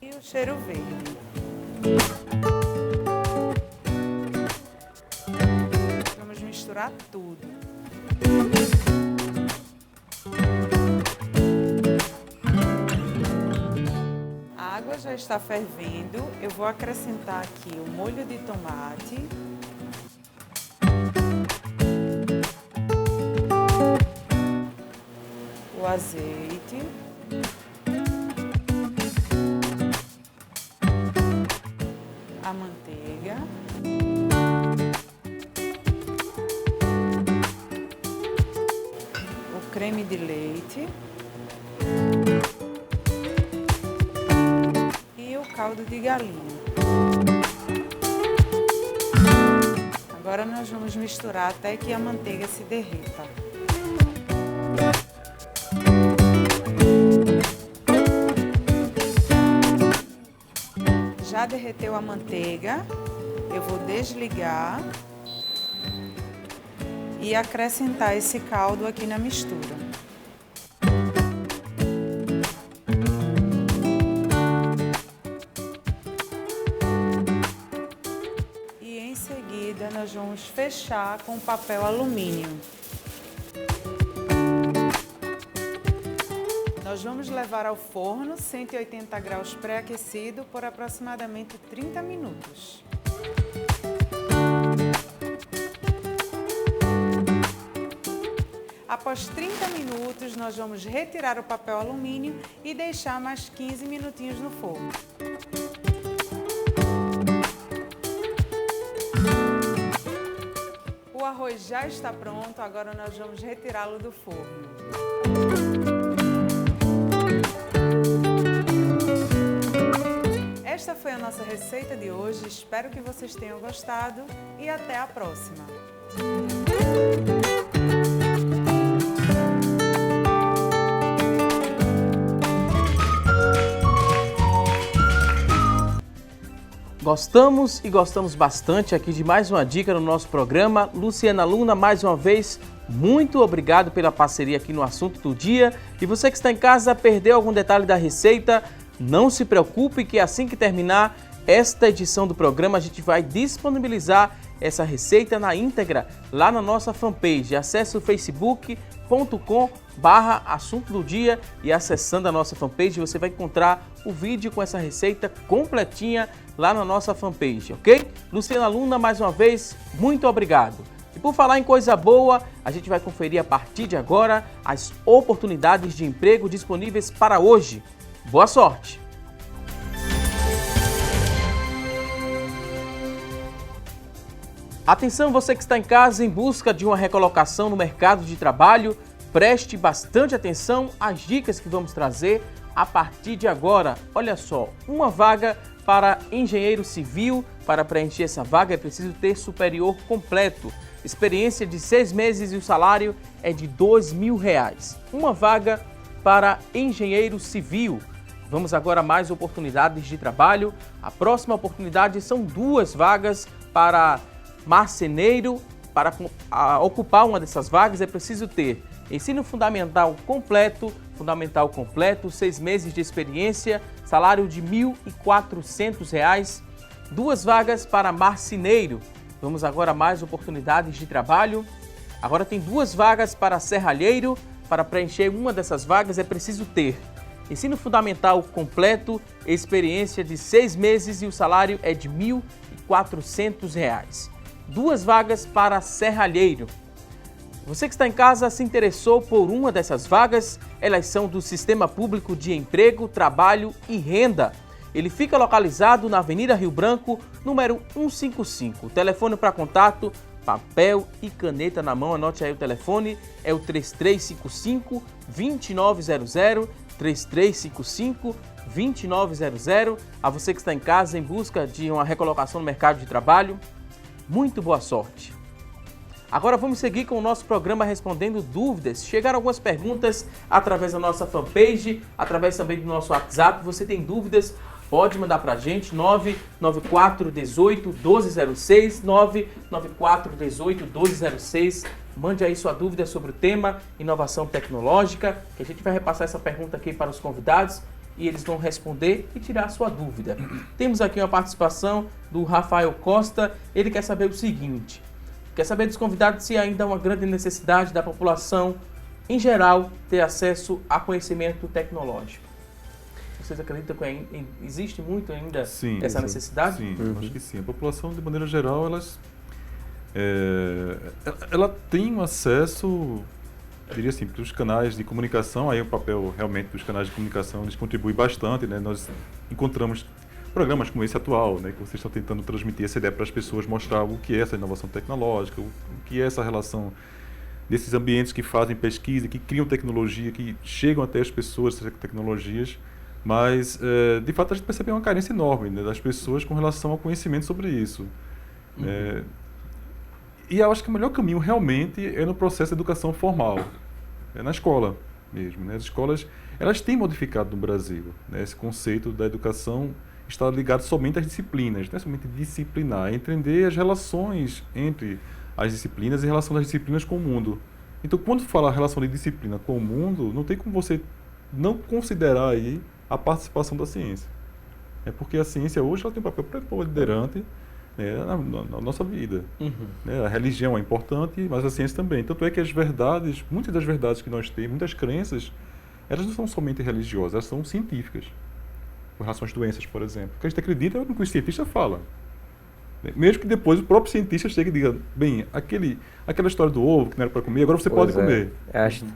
Speaker 12: e o cheiro verde. Vamos misturar tudo. A água já está fervendo. Eu vou acrescentar aqui o molho de tomate, o azeite, a manteiga, o creme de leite e o caldo de galinha. Agora nós vamos misturar até que a manteiga se derreta. Já derreteu a manteiga, eu vou desligar e acrescentar esse caldo aqui na mistura. E em seguida nós vamos fechar com papel alumínio. Nós vamos levar ao forno 180 graus pré-aquecido por aproximadamente 30 minutos. Após 30 minutos, nós vamos retirar o papel alumínio e deixar mais 15 minutinhos no forno. O arroz já está pronto, agora nós vamos retirá-lo do forno. Esta foi a nossa receita de hoje, espero que vocês tenham gostado e até a próxima!
Speaker 1: Gostamos e gostamos bastante aqui de mais uma dica no nosso programa. Luciana Luna, mais uma vez, muito obrigado pela parceria aqui no Assunto do Dia. E você que está em casa, perdeu algum detalhe da receita, não se preocupe que assim que terminar, esta edição do programa, a gente vai disponibilizar essa receita na íntegra lá na nossa fanpage. Acesse o facebook.com/assunto do dia e acessando a nossa fanpage você vai encontrar o vídeo com essa receita completinha lá na nossa fanpage, ok? Luciana Luna, mais uma vez, muito obrigado. E por falar em coisa boa, a gente vai conferir a partir de agora as oportunidades de emprego disponíveis para hoje. Boa sorte! Atenção, você que está em casa em busca de uma recolocação no mercado de trabalho, preste bastante atenção às dicas que vamos trazer a partir de agora. Olha só, uma vaga para engenheiro civil. Para preencher essa vaga é preciso ter superior completo, experiência de 6 meses e o salário é de R$2.000. Uma vaga para engenheiro civil. Vamos agora a mais oportunidades de trabalho. A próxima oportunidade são 2 vagas para marceneiro. Para ocupar uma dessas vagas é preciso ter ensino fundamental completo, 6 meses de experiência, salário de R$1.400. 2 vagas para marceneiro. Vamos agora a mais oportunidades de trabalho. Agora tem 2 vagas para serralheiro. Para preencher uma dessas vagas é preciso ter ensino fundamental completo, experiência de 6 meses e o salário é de R$1.400. 2 vagas para serralheiro. Você que está em casa se interessou por uma dessas vagas, elas são do Sistema Público de Emprego, Trabalho e Renda. Ele fica localizado na Avenida Rio Branco, número 155. O telefone para contato, papel e caneta na mão, anote aí o telefone, é o 3355-2900, 3355-2900. A você que está em casa em busca de uma recolocação no mercado de trabalho, muito boa sorte! Agora vamos seguir com o nosso programa respondendo dúvidas. Chegaram algumas perguntas através da nossa fanpage, através também do nosso WhatsApp. Você tem dúvidas? Pode mandar para a gente, 99418-1206, 99418-1206. Mande aí sua dúvida sobre o tema inovação tecnológica, que a gente vai repassar essa pergunta aqui para os convidados e eles vão responder e tirar a sua dúvida. Temos aqui uma participação do Rafael Costa, ele quer saber o seguinte, quer saber dos convidados se ainda há uma grande necessidade da população, em geral, ter acesso a conhecimento tecnológico. Vocês acreditam que existe muito ainda essa necessidade?
Speaker 9: Sim, acho que sim. A população, de maneira geral, ela tem um acesso, diria assim, para os canais de comunicação. Aí o papel realmente dos canais de comunicação eles contribui bastante, né? Nós encontramos programas como esse atual, né, que vocês estão tentando transmitir essa ideia para as pessoas, mostrar o que é essa inovação tecnológica, o que é essa relação desses ambientes que fazem pesquisa, que criam tecnologia, que chegam até as pessoas, essas tecnologias. Mas, de fato, a gente percebe uma carência enorme, né, das pessoas com relação ao conhecimento sobre isso. E eu acho que o melhor caminho realmente é no processo de educação formal, na escola mesmo. Né? As escolas elas têm modificado no Brasil, né, esse conceito da educação está ligado somente às disciplinas, não é somente disciplinar, é entender as relações entre as disciplinas e a relação das disciplinas com o mundo. Então, quando fala a relação de disciplina com o mundo, não tem como você não considerar aí a participação da ciência. É porque a ciência hoje ela tem um papel preponderante, né, na nossa vida. Né? A religião é importante, mas a ciência também. Tanto é que as verdades, muitas das verdades que nós temos, muitas crenças, elas não são somente religiosas, elas são científicas. Com relação às doenças, por exemplo. O que a gente acredita é o que o cientista fala. Mesmo que depois o próprio cientista chegue e diga, bem, aquela história do ovo que não era para comer, agora você pode comer.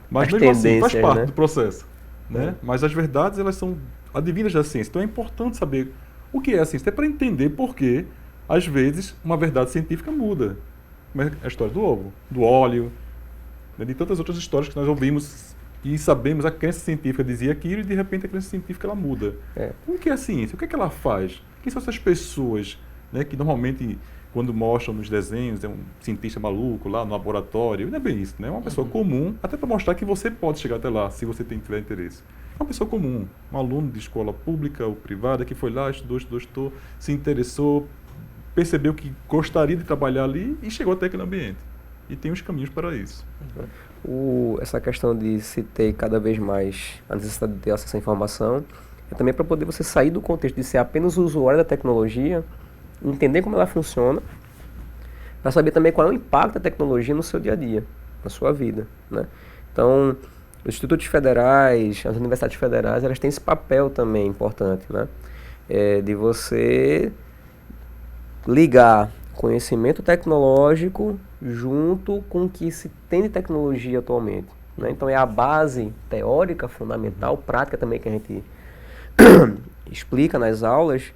Speaker 9: Mas mesmo assim, faz parte do processo. Né? Mas as verdades, elas são advindas da ciência. Então é importante saber o que é a ciência. É para entender por que, às vezes, uma verdade científica muda. Como é a história do ovo, do óleo, né? De tantas outras histórias que nós ouvimos e sabemos a crença científica dizia aquilo e de repente a crença científica ela muda. O que é a ciência? O que é que ela faz? Quem são essas pessoas, né, que normalmente quando mostram nos desenhos é um cientista maluco lá no laboratório? Não é bem isso, né? É uma pessoa comum, até para mostrar que você pode chegar até lá se você tiver interesse. É uma pessoa comum, um aluno de escola pública ou privada que foi lá, estudou, se interessou, percebeu que gostaria de trabalhar ali e chegou até aquele ambiente. E tem os caminhos para isso.
Speaker 8: Essa questão de se ter cada vez mais a necessidade de ter acesso à informação é também para poder você sair do contexto de ser apenas usuário da tecnologia, entender como ela funciona, para saber também qual é o impacto da tecnologia no seu dia a dia, na sua vida, né? Então, os institutos federais, as universidades federais, elas têm esse papel também importante, né? De você ligar conhecimento tecnológico junto com o que se tem de tecnologia atualmente, né? Então, é a base teórica, fundamental, prática também que a gente explica nas aulas,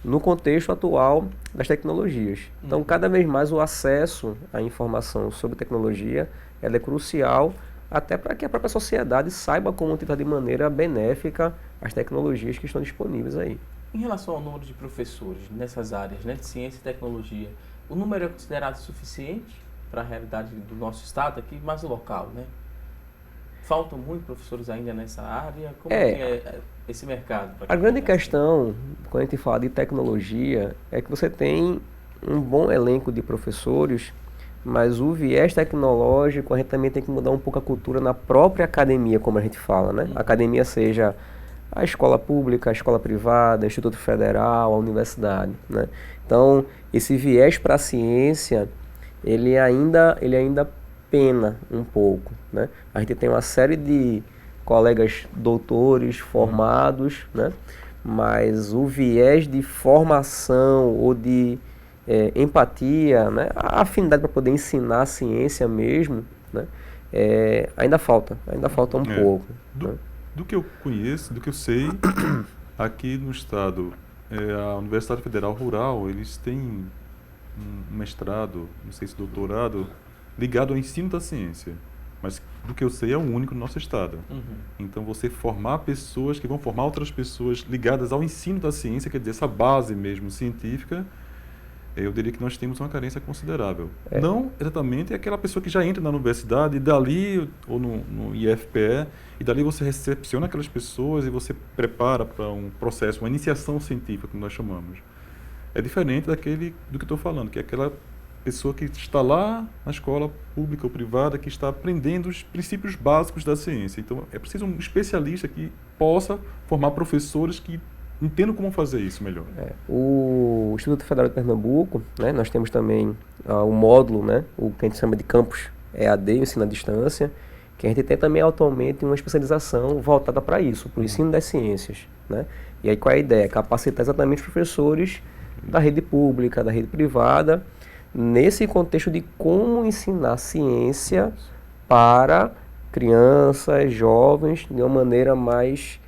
Speaker 8: no contexto atual das tecnologias. Então, cada vez mais o acesso à informação sobre tecnologia ela é crucial, até para que a própria sociedade saiba como utilizar de maneira benéfica as tecnologias que estão disponíveis aí.
Speaker 1: Em relação ao número de professores nessas áreas, né, de ciência e tecnologia, o número é considerado suficiente para a realidade do nosso estado aqui, mas local, né? Faltam muitos professores ainda nessa área? Como é esse mercado?
Speaker 8: A grande questão, quando a gente fala de tecnologia, é que você tem um bom elenco de professores, mas o viés tecnológico, a gente também tem que mudar um pouco a cultura na própria academia, como a gente fala, né? A academia seja a escola pública, a escola privada, o Instituto Federal, a universidade, né? Então, esse viés para a ciência, ele ainda pena um pouco, né? A gente tem uma série de colegas doutores formados, né? Mas o viés de formação ou de empatia, né? A afinidade para poder ensinar a ciência mesmo, né? Ainda falta um pouco.
Speaker 9: Do que eu conheço, do que eu sei, aqui no estado, a Universidade Federal Rural, eles têm um mestrado, não sei se doutorado, ligado ao ensino da ciência. Mas, do que eu sei, é o único no nosso estado. Então, você formar pessoas que vão formar outras pessoas ligadas ao ensino da ciência, quer dizer, essa base mesmo científica, eu diria que nós temos uma carência considerável. Não exatamente aquela pessoa que já entra na universidade, e dali, ou no IFPE, e dali você recepciona aquelas pessoas e você prepara para um processo, uma iniciação científica, como nós chamamos. É diferente do que eu estou falando, que é aquela pessoa que está lá na escola pública ou privada, que está aprendendo os princípios básicos da ciência. Então, é preciso um especialista que possa formar professores que entendam como fazer isso melhor.
Speaker 8: O Instituto Federal de Pernambuco, né, nós temos também o módulo, né, o que a gente chama de campus EAD, o ensino à distância, que a gente tem também atualmente uma especialização voltada para isso, para o ensino das ciências, né? E aí qual é a ideia? Capacitar exatamente os professores da rede pública, da rede privada, nesse contexto de como ensinar ciência para crianças, jovens, de uma maneira mais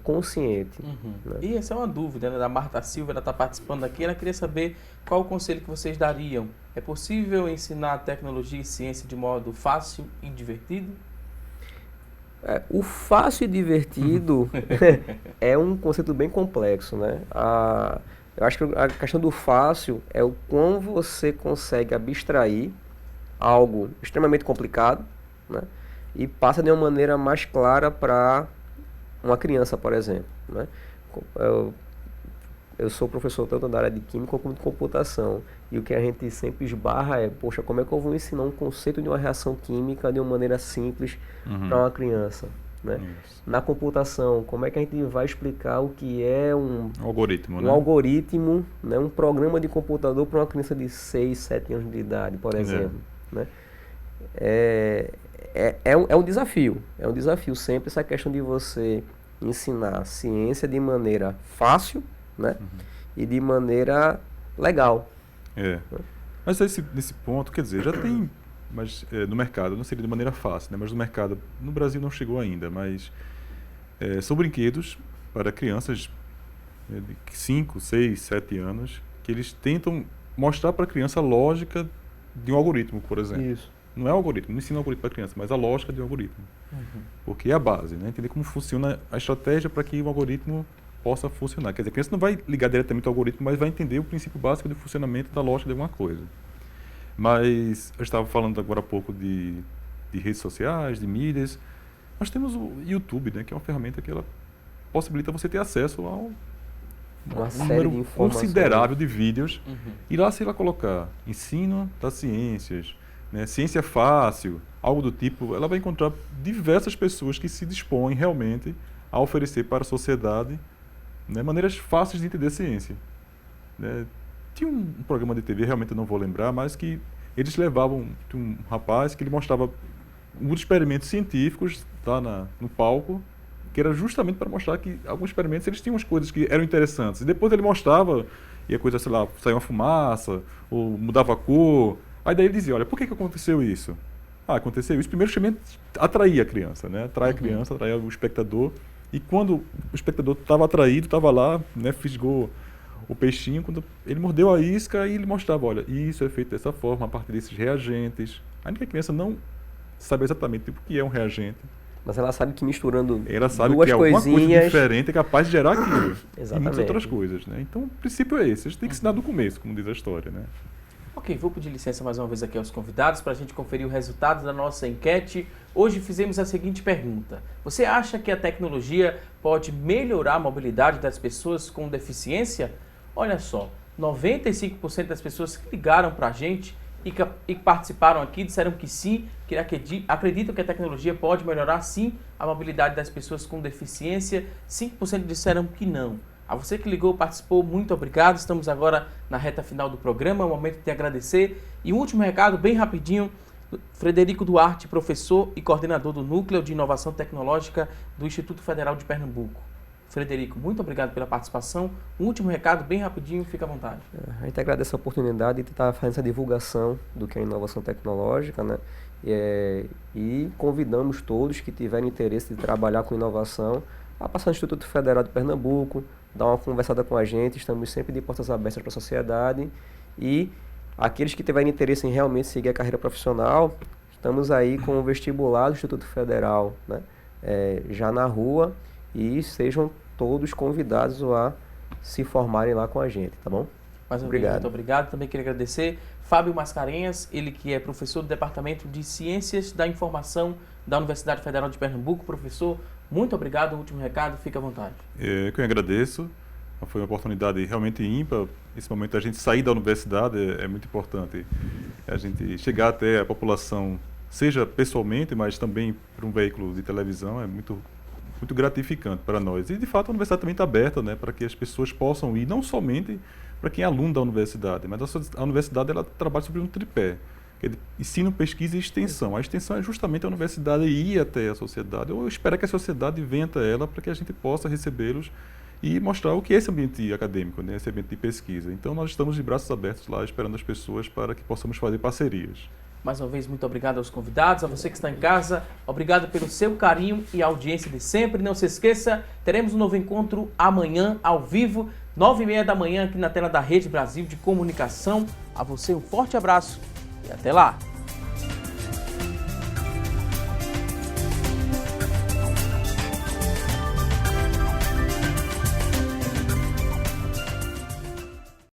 Speaker 8: consciente. Né?
Speaker 1: E essa é uma dúvida, né, da Marta Silva, ela está participando aqui, ela queria saber qual o conselho que vocês dariam. É possível ensinar tecnologia e ciência de modo fácil e divertido?
Speaker 8: O fácil e divertido é um conceito bem complexo, né? Eu acho que a questão do fácil é o quão você consegue abstrair algo extremamente complicado, né? E passa de uma maneira mais clara para uma criança, por exemplo, né? Eu sou professor tanto da área de química como de computação, e o que a gente sempre esbarra é, poxa, como é que eu vou ensinar um conceito de uma reação química de uma maneira simples para uma criança, né? Na computação, como é que a gente vai explicar o que é um
Speaker 9: algoritmo,
Speaker 8: algoritmo, né? Um programa de computador para uma criança de 6, 7 anos de idade, por exemplo, né? É um desafio sempre essa questão de você ensinar ciência de maneira fácil, né? E de maneira legal.
Speaker 9: Mas nesse ponto, quer dizer, já tem, mas no mercado, não seria de maneira fácil, né? Mas no mercado, no Brasil não chegou ainda, mas são brinquedos para crianças de 5, 6, 7 anos, que eles tentam mostrar para a criança a lógica de um algoritmo, por exemplo.
Speaker 8: Isso.
Speaker 9: Não é algoritmo, não ensina algoritmo para a criança, mas a lógica de um algoritmo. Porque é a base, né? Entender como funciona a estratégia para que o algoritmo possa funcionar. Quer dizer, a criança não vai ligar diretamente ao algoritmo, mas vai entender o princípio básico de funcionamento da lógica de alguma coisa. Mas eu estava falando agora há pouco de redes sociais, de mídias. Nós temos o YouTube, né? Que é uma ferramenta que ela possibilita você ter acesso a um número considerável de vídeos. E lá, se ela colocar ensino das ciências, né, ciência fácil, algo do tipo, ela vai encontrar diversas pessoas que se dispõem realmente a oferecer para a sociedade, né, maneiras fáceis de entender a ciência. Né? Tinha um programa de TV, realmente eu não vou lembrar, mas que eles levavam um rapaz que ele mostrava muitos experimentos científicos lá no palco, que era justamente para mostrar que alguns experimentos eles tinham umas coisas que eram interessantes. E depois ele mostrava, e a coisa, sei lá, saía uma fumaça, ou mudava a cor. Aí daí ele dizia, olha, por que aconteceu isso? Ah, aconteceu isso. Primeiro, o experimento atraía a criança, né? Atrai a criança, atraía o espectador. E quando o espectador estava atraído, estava lá, né, fisgou o peixinho, quando ele mordeu a isca e ele mostrava, olha, isso é feito dessa forma, a partir desses reagentes. Ainda que a criança não sabe exatamente o que é um reagente.
Speaker 8: Mas ela sabe que misturando
Speaker 9: ela sabe
Speaker 8: duas
Speaker 9: que alguma
Speaker 8: coisinhas...
Speaker 9: coisa diferente é capaz de gerar aquilo.
Speaker 8: Exatamente.
Speaker 9: E muitas outras coisas, né? Então, o princípio é esse. A gente tem que ensinar do começo, como diz a história, né?
Speaker 1: Ok, vou pedir licença mais uma vez aqui aos convidados para a gente conferir o resultado da nossa enquete. Hoje fizemos a seguinte pergunta. Você acha que a tecnologia pode melhorar a mobilidade das pessoas com deficiência? Olha só, 95% das pessoas que ligaram para a gente e que participaram aqui disseram que sim, que acreditam que a tecnologia pode melhorar sim a mobilidade das pessoas com deficiência. 5% disseram que não. A você que ligou, participou, muito obrigado. Estamos agora na reta final do programa, é o momento de agradecer. E um último recado, bem rapidinho, Frederico Duarte, professor e coordenador do Núcleo de Inovação Tecnológica do Instituto Federal de Pernambuco. Frederico, muito obrigado pela participação. Um último recado, bem rapidinho, fica à vontade.
Speaker 8: A gente agradece a oportunidade de estar fazendo essa divulgação do que é inovação tecnológica, né? E convidamos todos que tiverem interesse de trabalhar com inovação a passar no Instituto Federal de Pernambuco, dar uma conversada com a gente, estamos sempre de portas abertas para a sociedade. E aqueles que tiverem interesse em realmente seguir a carreira profissional, estamos aí com o vestibular do Instituto Federal, né? Já na rua, e sejam todos convidados a se formarem lá com a gente, tá bom?
Speaker 1: Mais uma vez, muito obrigado. Também queria agradecer Fábio Mascarenhas, ele que é professor do Departamento de Ciências da Informação da Universidade Federal de Pernambuco. Professor, muito obrigado. O último recado, fica à vontade.
Speaker 9: Eu que agradeço. Foi uma oportunidade realmente ímpar. Esse momento a gente sair da universidade é muito importante. A gente chegar até a população, seja pessoalmente, mas também por um veículo de televisão, é muito gratificante para nós. E, de fato, a universidade também está aberta, né, para que as pessoas possam ir, não somente para quem é aluno da universidade, mas a universidade ela trabalha sobre um tripé, que é de ensino, pesquisa e extensão. A extensão é justamente a universidade ir até a sociedade, ou espera que a sociedade venha até ela para que a gente possa recebê-los e mostrar o que é esse ambiente acadêmico, né, esse ambiente de pesquisa. Então, nós estamos de braços abertos lá, esperando as pessoas para que possamos fazer parcerias.
Speaker 1: Mais uma vez, muito obrigado aos convidados, a você que está em casa, obrigado pelo seu carinho e audiência de sempre. Não se esqueça, teremos um novo encontro amanhã, ao vivo, 9h30 da manhã, aqui na tela da Rede Brasil de Comunicação. A você um forte abraço e até lá!